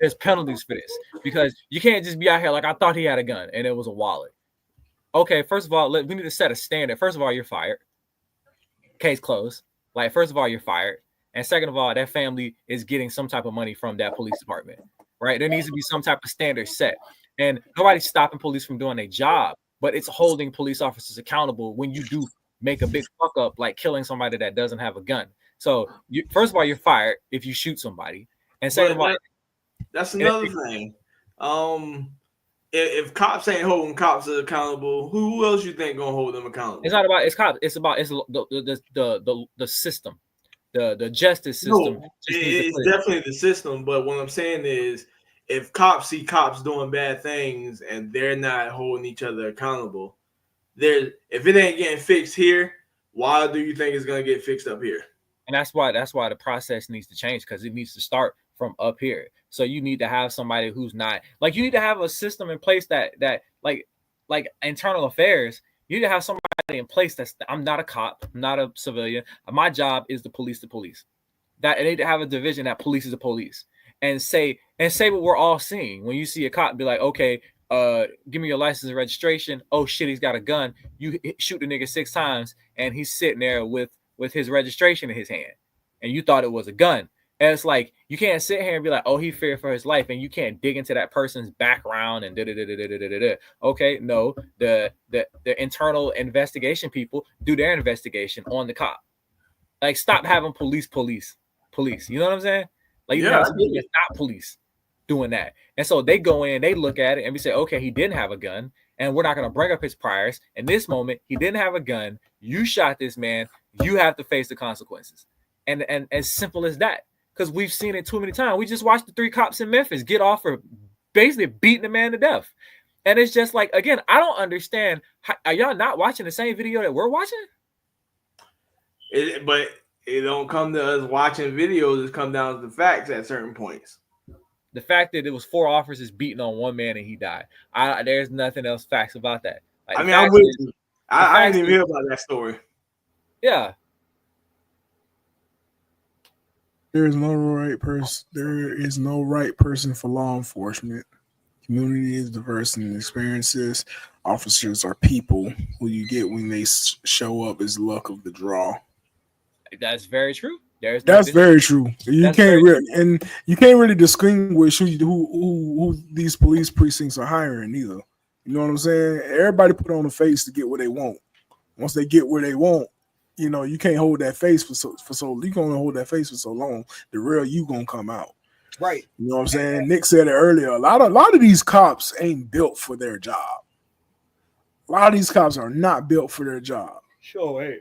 There's penalties for this because you can't just be out here like I thought he had a gun and it was a wallet. Okay, first of all, we need to set a standard. First of all, you're fired. Case closed. Like, first of all, you're fired. And second of all, that family is getting some type of money from that police department, right? There needs to be some type of standard set. And nobody's stopping police from doing their job, but it's holding police officers accountable when you do make a big fuck up, like killing somebody that doesn't have a gun. So, first of all, you're fired if you shoot somebody. And second of all, that's another thing. If cops ain't holding cops accountable, who else you think gonna hold them accountable? It's not about cops. It's the system, the justice system. No, it's definitely the system. But what I'm saying is, if cops see cops doing bad things and they're not holding each other accountable, if it ain't getting fixed here, why do you think it's gonna get fixed up here? And that's why the process needs to change because it needs to start from up here. So you need to have somebody who's not like you need to have a system in place that like internal affairs. You need to have somebody in place I'm not a cop, I'm not a civilian. My job is to police the police. That I need to have a division that polices the police and say what we're all seeing. When you see a cop, be like, okay, give me your license and registration. Oh shit, he's got a gun. You shoot the nigga 6 times and he's sitting there with his registration in his hand, and you thought it was a gun. And it's like you can't sit here and be like, oh, he feared for his life, and you can't dig into that person's background and Okay, no, the internal investigation people do their investigation on the cop. Like, stop having police. You know what I'm saying? Like, you have people that's not police doing that. And so they go in, they look at it, and we say, okay, he didn't have a gun, and we're not going to bring up his priors. In this moment, he didn't have a gun. You shot this man. You have to face the consequences. And as simple as that. Because we've seen it too many times. We just watched the 3 cops in Memphis get off for basically beating a man to death. And it's just like, again, I don't understand. Are y'all not watching the same video that we're watching? But it don't come to us watching videos. It comes down to the facts at certain points. The fact that it was 4 officers beating on 1 man and he died. There's nothing else facts about that. Like, I mean, I'm with you. I didn't even hear about that story. Yeah. There is no right person for law enforcement. Community is diverse in experiences. Officers are people who you get when they show up is luck of the draw. That's very true. That's very true. You can't really distinguish who these police precincts are hiring either. You know what I'm saying? Everybody put on a face to get what they want. Once they get where they want, you know, you can't hold that face for so you can only hold that face for so long. The real you gonna come out. Right. You know what I'm saying? Nick said it earlier. A lot of these cops ain't built for their job. A lot of these cops are not built for their job. Sure, hey.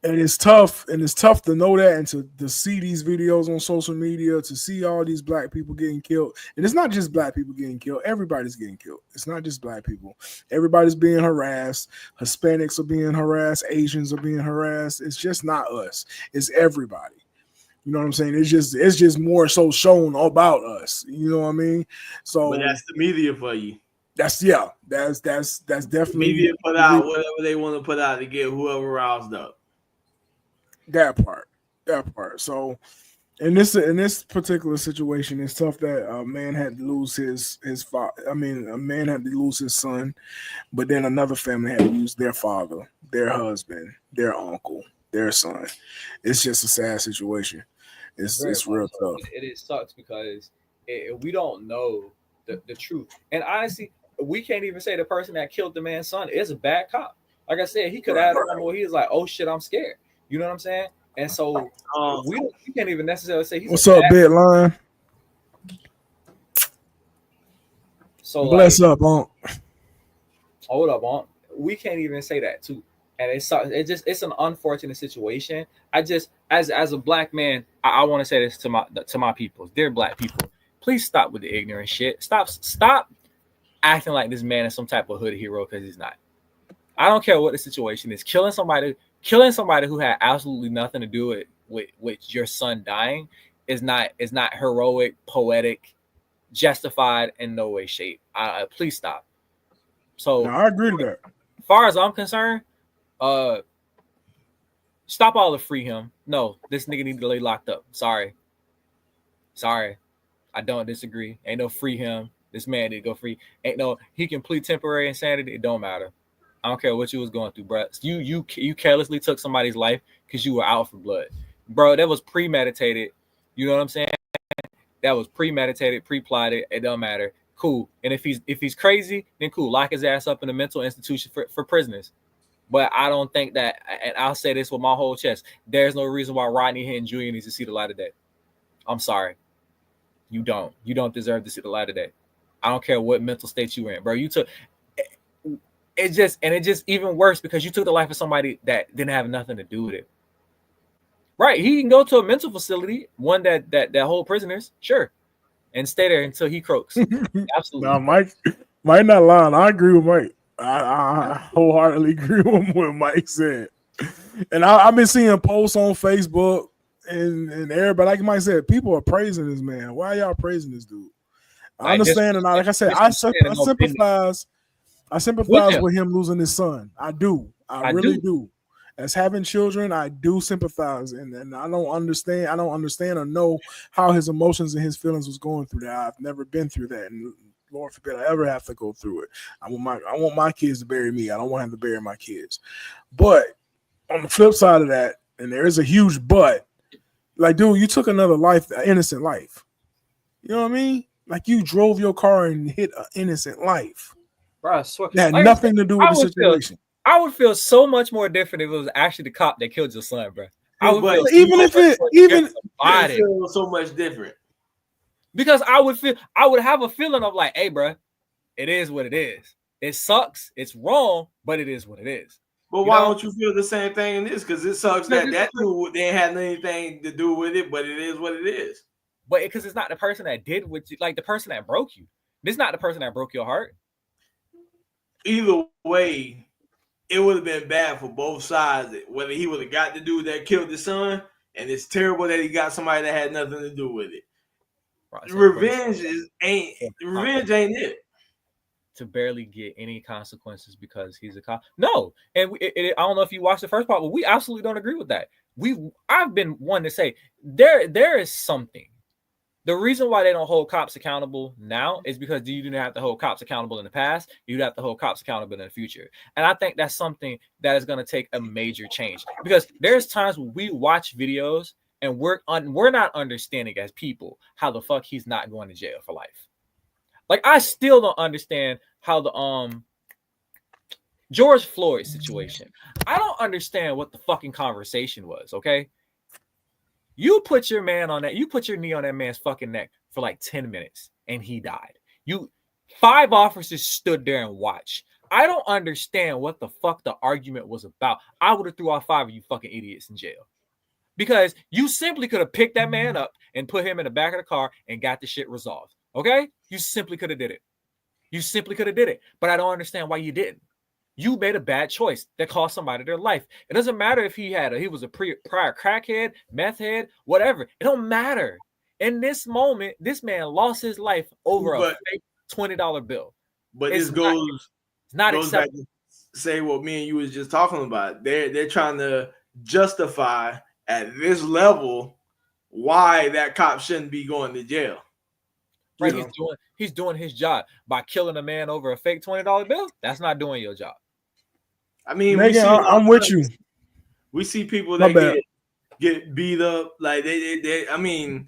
And it's tough to know that and to see these videos on social media, to see all these black people getting killed. And it's not just black people getting killed. Everybody's getting killed. It's not just black people. Everybody's being harassed. Hispanics are being harassed. Asians are being harassed. It's just not us. It's everybody. You know what I'm saying? It's just more so shown about us. You know what I mean? So but that's the media for you. That's definitely media put out whatever they want to put out to get whoever roused up. That part. So in this particular situation, it's tough that a man had to lose his father. I mean, a man had to lose his son, but then another family had to lose their father, their husband, their uncle, their son. It's just a sad situation. It's real tough. It sucks because we don't know the truth. And honestly, we can't even say the person that killed the man's son is a bad cop. Like I said, he could have had one more. He was like, "Oh shit, I'm scared." You know what I'm saying? And so we can't even necessarily say he's. What's up, Bit Line? So bless up, Unk. Hold up, Unk. We can't even say that too. And it's an unfortunate situation. I just as a black man, I want to say this to my people, dear black people, please stop with the ignorant shit. Stop acting like this man is some type of hood hero because he's not. I don't care what the situation is. Killing somebody who had absolutely nothing to do with your son dying is not heroic, poetic, justified in no way, shape. Please stop. So no, I agree with that. As far as I'm concerned, stop all the free him. No, this nigga need to lay locked up. Sorry. I don't disagree. Ain't no free him. This man need to go free. Ain't no, he can plead temporary insanity. It don't matter. I don't care what you was going through, bro. You carelessly took somebody's life because you were out for blood, bro. That was premeditated. You know what I'm saying? That was premeditated, pre-plotted. It don't matter. Cool. And if he's crazy, then cool. Lock his ass up in a mental institution for prisoners. But I don't think that, and I'll say this with my whole chest, there's no reason why Rodney Hinton Jr. needs to see the light of day. I'm sorry. You don't deserve to see the light of day. I don't care what mental state you were in, bro. You took it just even worse because you took the life of somebody that didn't have nothing to do with it. Right. He can go to a mental facility, one that hold prisoners, sure, and stay there until he croaks. Absolutely. No, Mike not lying. I agree with Mike. I wholeheartedly agree with what Mike said. And I've been seeing posts on Facebook and everybody, like Mike said, people are praising this man. Why are y'all praising this dude? I understand, and like I said, I sympathize. I sympathize with him losing his son. I do. I really do. As having children, I do sympathize, and I don't understand. I don't understand or know how his emotions and his feelings was going through that. I've never been through that, and Lord forbid I ever have to go through it. I want my kids to bury me. I don't want him to bury my kids. But on the flip side of that, and there is a huge but, like, dude, you took another life, an innocent life. You know what I mean? Like, you drove your car and hit an innocent life. Bro, I swear. That had nothing to do with the situation. I would feel so much more different if it was actually the cop that killed your son, bro. I would feel so much different. Because I would have a feeling of like, hey, bro, it is what it is. It sucks. It's wrong, but it is what it is. But why don't you feel the same thing in this? Because it sucks that dude didn't have anything to do with it, but it is what it is. But because it's not the person that did what you, like the person that broke you. This is not the person that broke your heart. Either way, it would have been bad for both sides. Whether he would have got the dude that killed his son, and it's terrible that he got somebody that had nothing to do with it. Right, so revenge ain't it. To barely get any consequences because he's a cop. No, and I don't know if you watched the first part, but we absolutely don't agree with that. I've been one to say there is something The reason why they don't hold cops accountable now is because you didn't have to hold cops accountable in the past. You'd have to hold cops accountable in the future. And I think that's something that is going to take a major change, because there's times when we watch videos and we're not understanding as people how the fuck he's not going to jail for life. Like, I still don't understand how the George Floyd situation. I don't understand what the fucking conversation was, okay? You put your man on that, you put your knee on that man's fucking neck for like 10 minutes and he died. 5 officers stood there and watched. I don't understand what the fuck the argument was about. I would have threw all 5 of you fucking idiots in jail. Because you simply could have picked that man up and put him in the back of the car and got the shit resolved. Okay? You simply could have did it. You simply could have did it. But I don't understand why you didn't. You made a bad choice that cost somebody their life. It doesn't matter if he was a prior crackhead, meth head, whatever. It don't matter. In this moment, this man lost his life over a fake $20 bill. But this goes back to say what me and you was just talking about. They're trying to justify at this level why that cop shouldn't be going to jail. Right, he's doing his job by killing a man over a fake $20 bill. That's not doing your job. I mean, Megan, I'm with you. We see people that get beat up. Like they. I mean,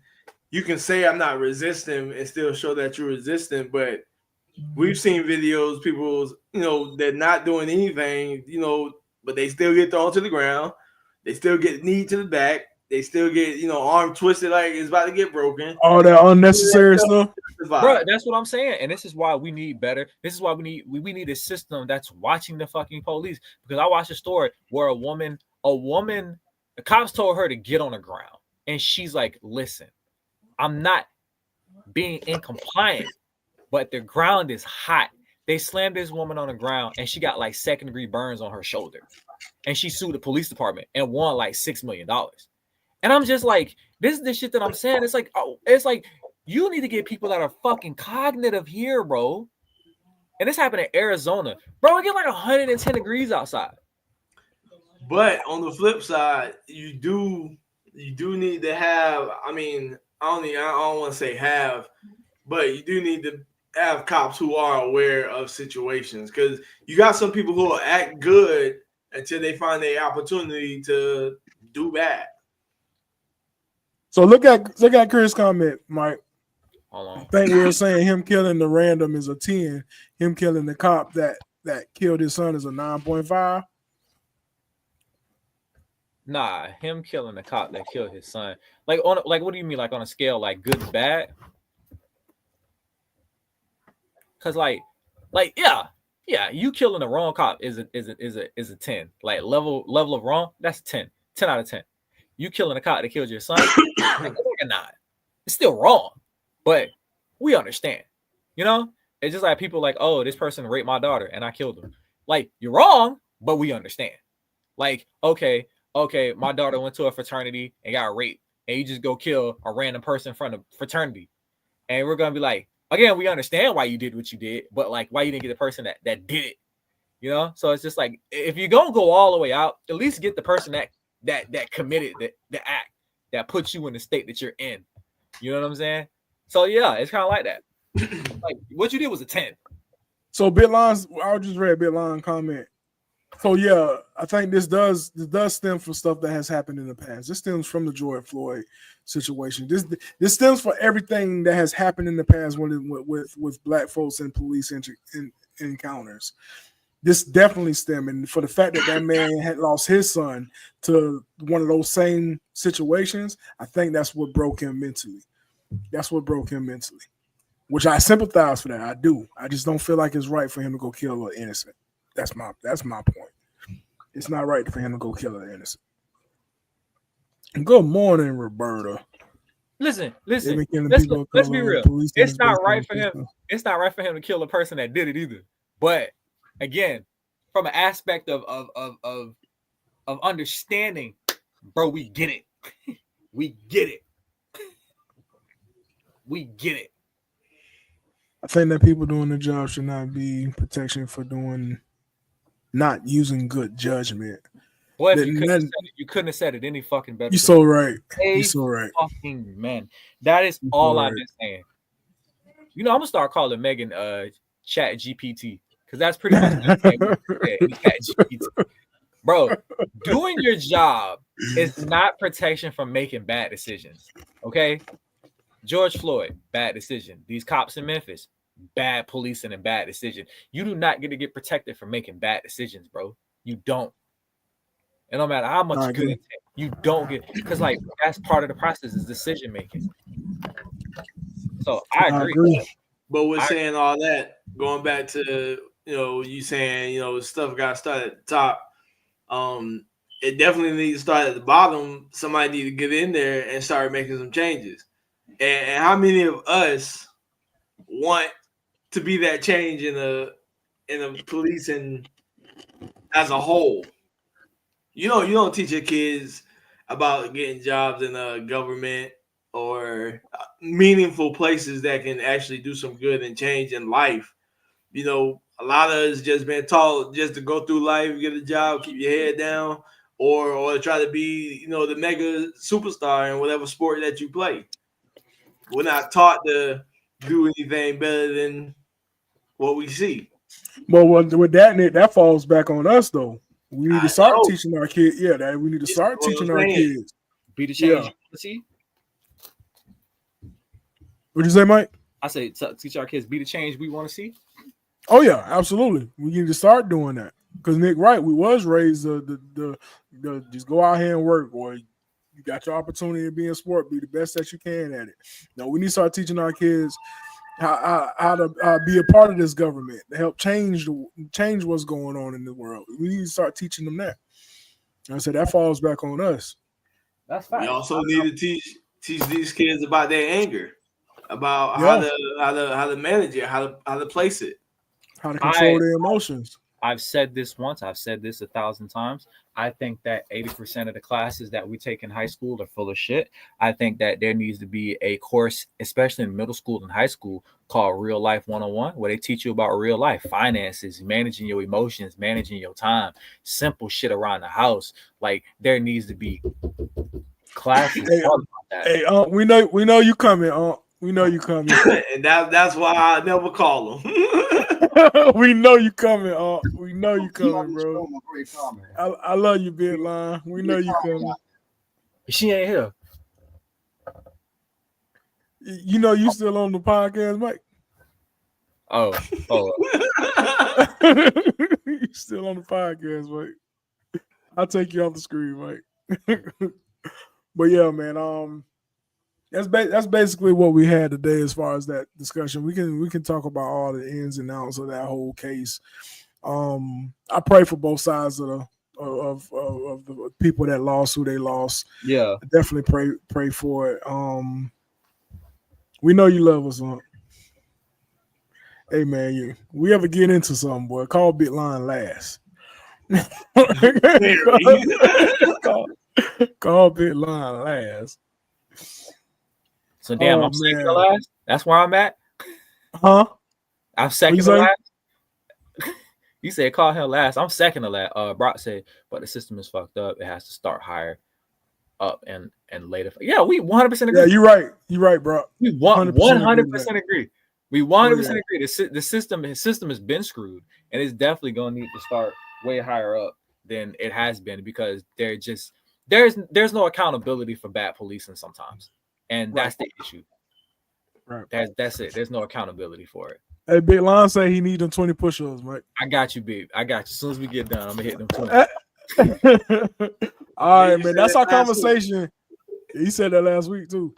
you can say I'm not resisting and still show that you're resistant, but we've seen videos, people, they're not doing anything, but they still get thrown to the ground. They still get knee to the back. They still get, arm twisted like it's about to get broken. All that unnecessary stuff. Bro, that's what I'm saying. And this is why we need better. This is why we need a system that's watching the fucking police. Because I watched a story where a woman, the cops told her to get on the ground. And she's like, listen, I'm not being incompliant, but the ground is hot. They slammed this woman on the ground and she got like 2nd-degree burns on her shoulder. And she sued the police department and won like $6 million. And I'm just like, this is the shit that I'm saying. It's like you need to get people that are fucking cognitive here, bro. And this happened in Arizona. Bro, it get like 110 degrees outside. But on the flip side, you do need to have, I mean, I don't want to say have, but you do need to have cops who are aware of situations, because you got some people who will act good until they find the opportunity to do bad. So look at Chris' comment, Mike. Hold on. I think we were saying him killing the random is a 10. Him killing the cop that killed his son is a 9.5. Nah, him killing the cop that killed his son. Like what do you mean? Like on a scale like good to bad? Cause like yeah, you killing the wrong cop is a 10. Like level of wrong, that's 10 out of 10. You killing a cop that killed your son, like a 9. It's still wrong, but we understand. It's just like people like, oh, this person raped my daughter and I killed him. Like, you're wrong, but we understand. Like, okay, my daughter went to a fraternity and got raped, and you just go kill a random person in front of fraternity, and we're gonna be like, again, we understand why you did what you did, but like, why you didn't get the person that did it? So it's just like, if you're gonna go all the way out, at least get the person that committed the act that puts you in the state that you're in. You know what I'm saying? So yeah, it's kind of like that. Like, what you did was a 10. So Bitlion's, I just read Bitlion comment. So yeah, I think this does stem from stuff that has happened in the past. This stems from the George Floyd situation. This stems from everything that has happened in the past with black folks and police encounters. This definitely stemming for the fact that man had lost his son to one of those same situations. I think that's what broke him mentally. Which I sympathize for that. I do. I just don't feel like it's right for him to go kill an innocent. That's my point. It's not right for him to go kill an innocent. Good morning, Roberta. Listen. Let's be real. It's not right for him. It's not right for him to kill a person that did it either. But again, from an aspect of understanding, bro, we get it. We get it. We get it. I think that people doing the job should not be protection for not using good judgment. Boy, if you couldn't have said it any fucking better. You're so right. You're so right. Fucking man. That is all I've been saying. You know, I'm gonna start calling Megan Chat GPT, because that's pretty much Chat GPT. Bro, doing your job is not protection from making bad decisions. Okay? George Floyd, bad decision. These cops in Memphis, bad policing and bad decision. You do not get protected from making bad decisions, bro. You don't. And no matter how much good it takes, you don't get, because like that's part of the process is decision making. So I agree. But with saying all that, going back to you saying stuff got to start at the top. It definitely needs to start at the bottom. Somebody need to get in there and start making some changes. And how many of us want to be that change in the policing as a whole? You don't teach your kids about getting jobs in a government or meaningful places that can actually do some good and change in life. A lot of us just been taught just to go through life, get a job, keep your head down, or try to be, the mega superstar in whatever sport that you play. We're not taught to do anything better than what we see. Well, with that falls back on us, though. We need to start teaching our kids. Yeah, we need to start teaching our kids. Be the change you want to see. What'd you say, Mike? I say teach our kids be the change we want to see. Oh yeah, absolutely. We need to start doing that because Nick, right? We was raised the just go out here and work, boy. You got your opportunity to be in sport, be the best that you can at it. No, we need to start teaching our kids how to be a part of this government to help change what's going on in the world. We need to start teaching them that. And I said that falls back on us. That's fine. We also need to teach these kids about their anger, about how to manage it, how to place it. How to control their emotions. I've said this once. I've said this 1,000 times. I think that 80% of the classes that we take in high school are full of shit. I think that there needs to be a course, especially in middle school and high school, called Real Life 101, where they teach you about real life, finances, managing your emotions, managing your time, simple shit around the house. Like there needs to be classes about that. Hey, we know you coming, We know you coming. And that's why I never call them. We know you coming, we know you coming, bro. I love you, Big Line. We know you coming. She ain't here. You still on the podcast, Mike? Oh. You still on the podcast, Mike? I'll take you off the screen, Mike. But yeah, man. That's basically what we had today as far as that discussion. We can talk about all the ins and outs of that whole case. I pray for both sides of the people that lost who they lost. Yeah, I definitely pray for it. We know you love us, huh? Hey man, we ever get into something, boy, call Big Line last. call Big Line last. So damn, I'm second to last. That's where I'm at. Huh? I'm second to last. You said call him last. I'm second to last. Brock said, but the system is fucked up. It has to start higher up and later. Yeah, we 100% agree. Yeah, you're right. You're right, bro. We 100% agree. We 100% agree. The system has been screwed, and it's definitely going to need to start way higher up than it has been because there's no accountability for bad policing sometimes. And that's the issue. Right. That's it. There's no accountability for it. Hey, Big Lon say he need them 20 push-ups, Mike. I got you, babe. I got you. As soon as we get done, I'm gonna hit them 20. All right, man. That's our conversation. He said that last week too.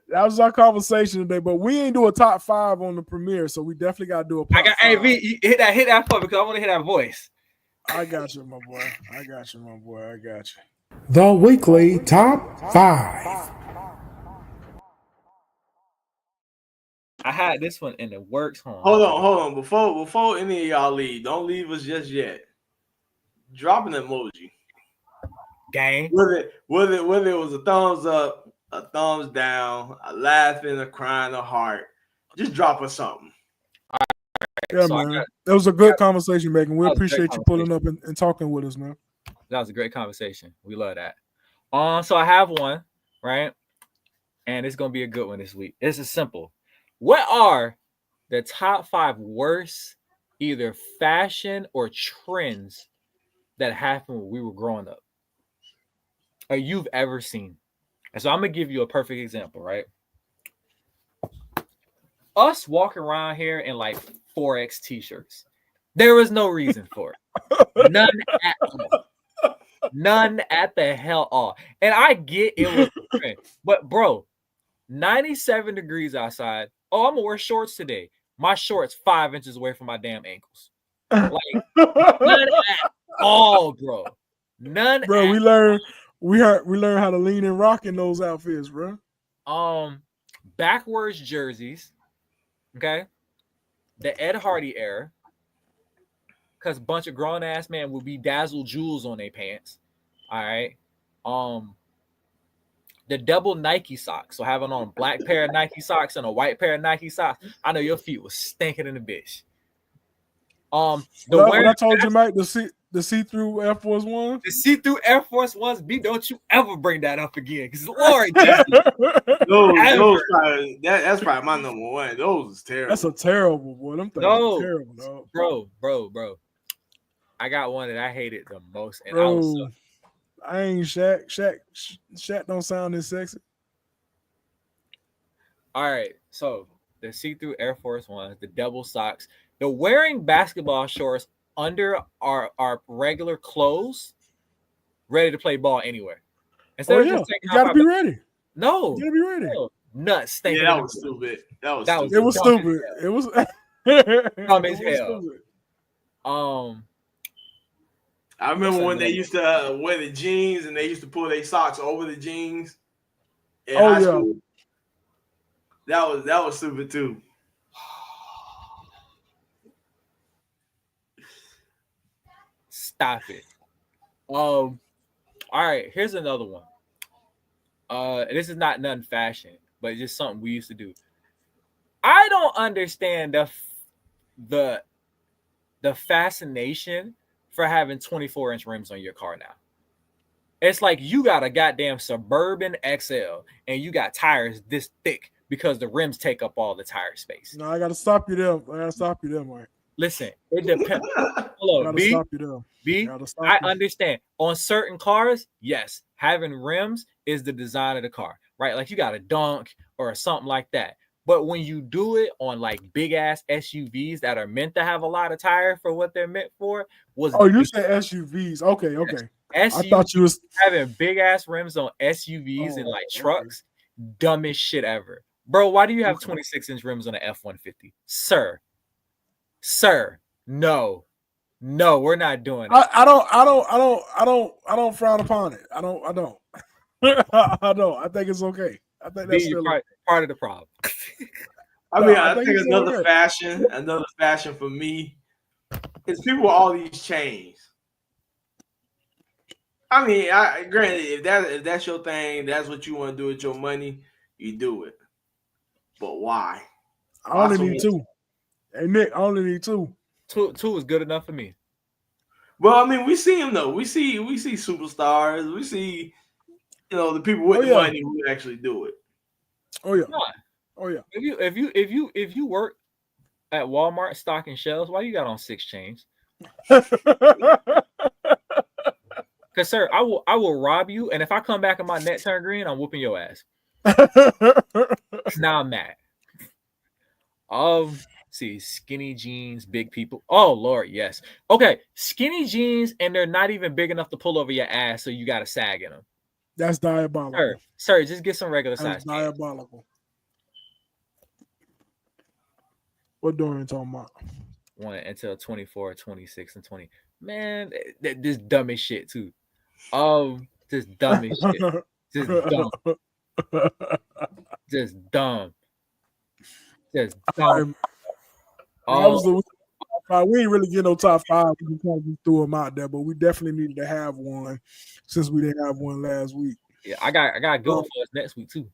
That was our conversation today. But we ain't do a top 5 on the premiere, so we definitely gotta do a. Hey, V, hit that for me because I want to hear that voice. I got you, my boy. I got you. The weekly top 5. I had this one in the works. Hold on. Before any of y'all leave, don't leave us just yet. Drop an emoji. Gang. Whether it was a thumbs up, a thumbs down, a laughing, a crying, a heart, just drop us something. Yeah, so man. That was a good conversation, Megan. We appreciate you pulling up and talking with us, man. That was a great conversation. We love that. So I have one, right? And it's gonna be a good one this week. This is simple. What are the top 5 worst either fashion or trends that happened when we were growing up, or you've ever seen? And so I'm gonna give you a perfect example, right? Us walking around here in like 4X t-shirts. There was no reason for it. None at all. None at the hell all. And I get it was a trend, but bro, 97 degrees outside. Oh, I'm gonna wear shorts today. My shorts 5 inches away from my damn ankles. Like none at all, bro. None. Bro, we learn how to lean and rock in those outfits, bro. Backwards jerseys. Okay, the Ed Hardy era. Because a bunch of grown ass men would be dazzled jewels on their pants. All right. The double Nike socks. So having on a black pair of Nike socks and a white pair of Nike socks. I know your feet was stinking in the bitch. When I told you, Mike, the see-through Air Force Ones. The see-through Air Force Ones, B, don't you ever bring that up again. Because Lord, that's probably my number one. Those is terrible. That's a terrible boy. Them things are terrible, dog. Bro. I got one that I hated the most, and bro, I ain't Shaq. Shaq don't sound this sexy. All right, so the see-through Air Force Ones, the double socks, the wearing basketball shorts under our regular clothes, ready to play ball anywhere. Instead of just you gotta be ready. No, you gotta be ready. No. Nuts. Yeah, that was stupid. It was stupid. It was dumb as hell. I remember when they used to wear the jeans and they used to pull their socks over the jeans in high school. That was stupid too. Stop it. All right, here's another one. This is not nothing fashion, but it's just something we used to do. I don't understand the fascination for having 24-inch rims on your car now. It's like you got a goddamn Suburban XL and you got tires this thick because the rims take up all the tire space. No, I gotta stop you there, Mike. Listen, it depends. Hello, B. I understand. On certain cars, yes, having rims is the design of the car, right? Like you got a Dunk or something like that. But when you do it on like big ass SUVs that are meant to have a lot of tire for what they're meant for, you said SUVs? Okay. SUVs, I thought you was having big ass rims on SUVs and like trucks. Dumbest shit ever, bro. Why do you have 26-inch rims on an F-150, sir? No, we're not doing it. I don't frown upon it. I don't. I think it's okay. I think that's still part of the problem. I think another fashion for me is people with all these chains. I mean, granted, if that's your thing, that's what you want to do with your money, you do it. But why? I only need 2. Hey Nick, I only need 2. Two is good enough for me. Well, I mean, we see them though. We see superstars. We see, the people with the money who actually do it. Oh yeah. Oh yeah. If you work at Walmart stocking shelves, why you got on 6 chains? Because sir, I will rob you, and if I come back and my net turn green, I'm whooping your ass. Now I'm mad. See, skinny jeans, big people. Oh Lord, yes. Okay, skinny jeans, and they're not even big enough to pull over your ass, so you got to sag in them. That's diabolical. Sir, just get some regular size. That's diabolical. What Dorian talking about? One until 24, 26, and 20. Man, this dumb as shit too. Just dumb as shit. Just dumb. Just dumb. Just dumb. We ain't really get no top 5. We kind of threw them out there, but we definitely needed to have one since we didn't have one last week. Yeah, I got a good one for us next week too.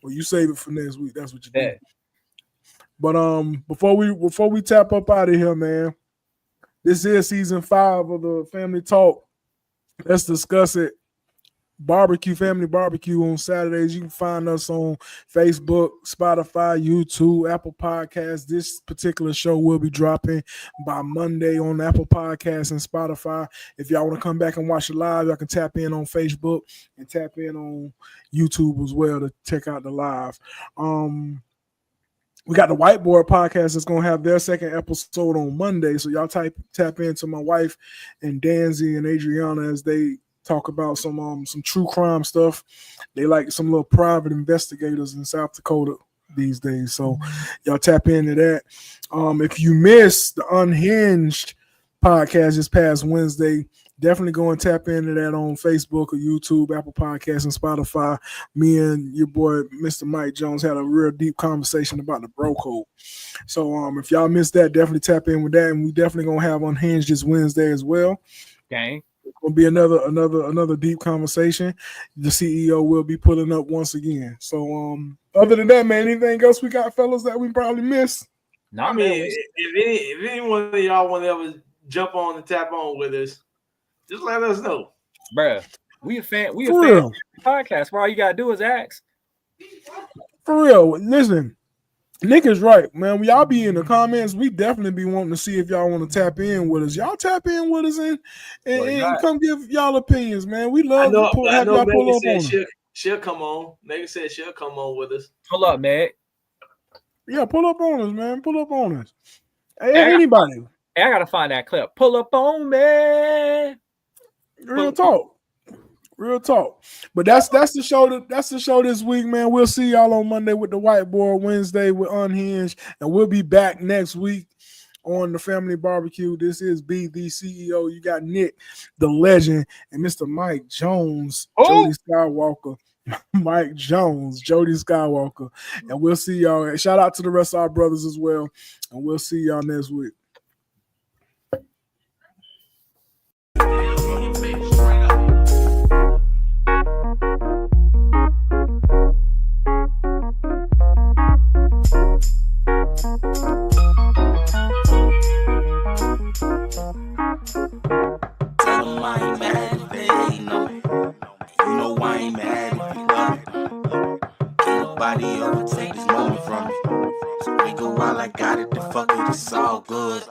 Well, you save it for next week. That's what you do. But before we tap up out of here, man, this is season 5 of the Family Talk Let's discuss it. Barbecue, family barbecue on Saturdays. You can find us on Facebook, Spotify, YouTube, Apple Podcasts. This particular show will be dropping by Monday on Apple Podcasts and Spotify. If y'all want to come back and watch it live, y'all can tap in on Facebook and tap in on YouTube as well to check out the live. We got the Whiteboard podcast that's going to have their second episode on Monday. So y'all tap into my wife and Danzy and Adriana as they talk about some true crime stuff. They like some little private investigators in South Dakota these days. So y'all tap into that. If you missed the Unhinged podcast this past Wednesday, definitely go and tap into that on Facebook or YouTube, Apple Podcasts, and Spotify. Me and your boy, Mr. Mike Jones, had a real deep conversation about the bro code. So if y'all missed that, definitely tap in with that. And we definitely going to have Unhinged this Wednesday as well. Gang. It's going to be another deep conversation. The CEO will be pulling up once again. So other than that, man, anything else we got, fellas, that we probably missed? No, I mean, if anyone of y'all want to ever jump on and tap on with us, just let us know. Bruh, we a fan of the podcast. Where all you got to do is ask. For real. Listen, Nick is right, man. When y'all be in the comments, we definitely be wanting to see if y'all want to tap in with us. Y'all tap in with us and come give y'all opinions, man. We love to have y'all pull up on us. She'll come on. Megan said she'll come on with us. Pull up, Meg. Yeah, pull up on us, man. Pull up on us. Hey, anybody. I gotta find that clip. Pull up on me. Real talk. But that's the show. That's the show this week, man. We'll see y'all on Monday with the Whiteboard, Wednesday with Unhinged, and we'll be back next week on the Family Barbecue. This is B, the CEO. You got Nick, the legend, and Mr. Mike Jones, Jody Skywalker. Mike Jones, Jody Skywalker. And we'll see y'all. And shout out to the rest of our brothers as well. And we'll see y'all next week. Overtake this moment from me. So we go while I got it, the fuck it, it's all good.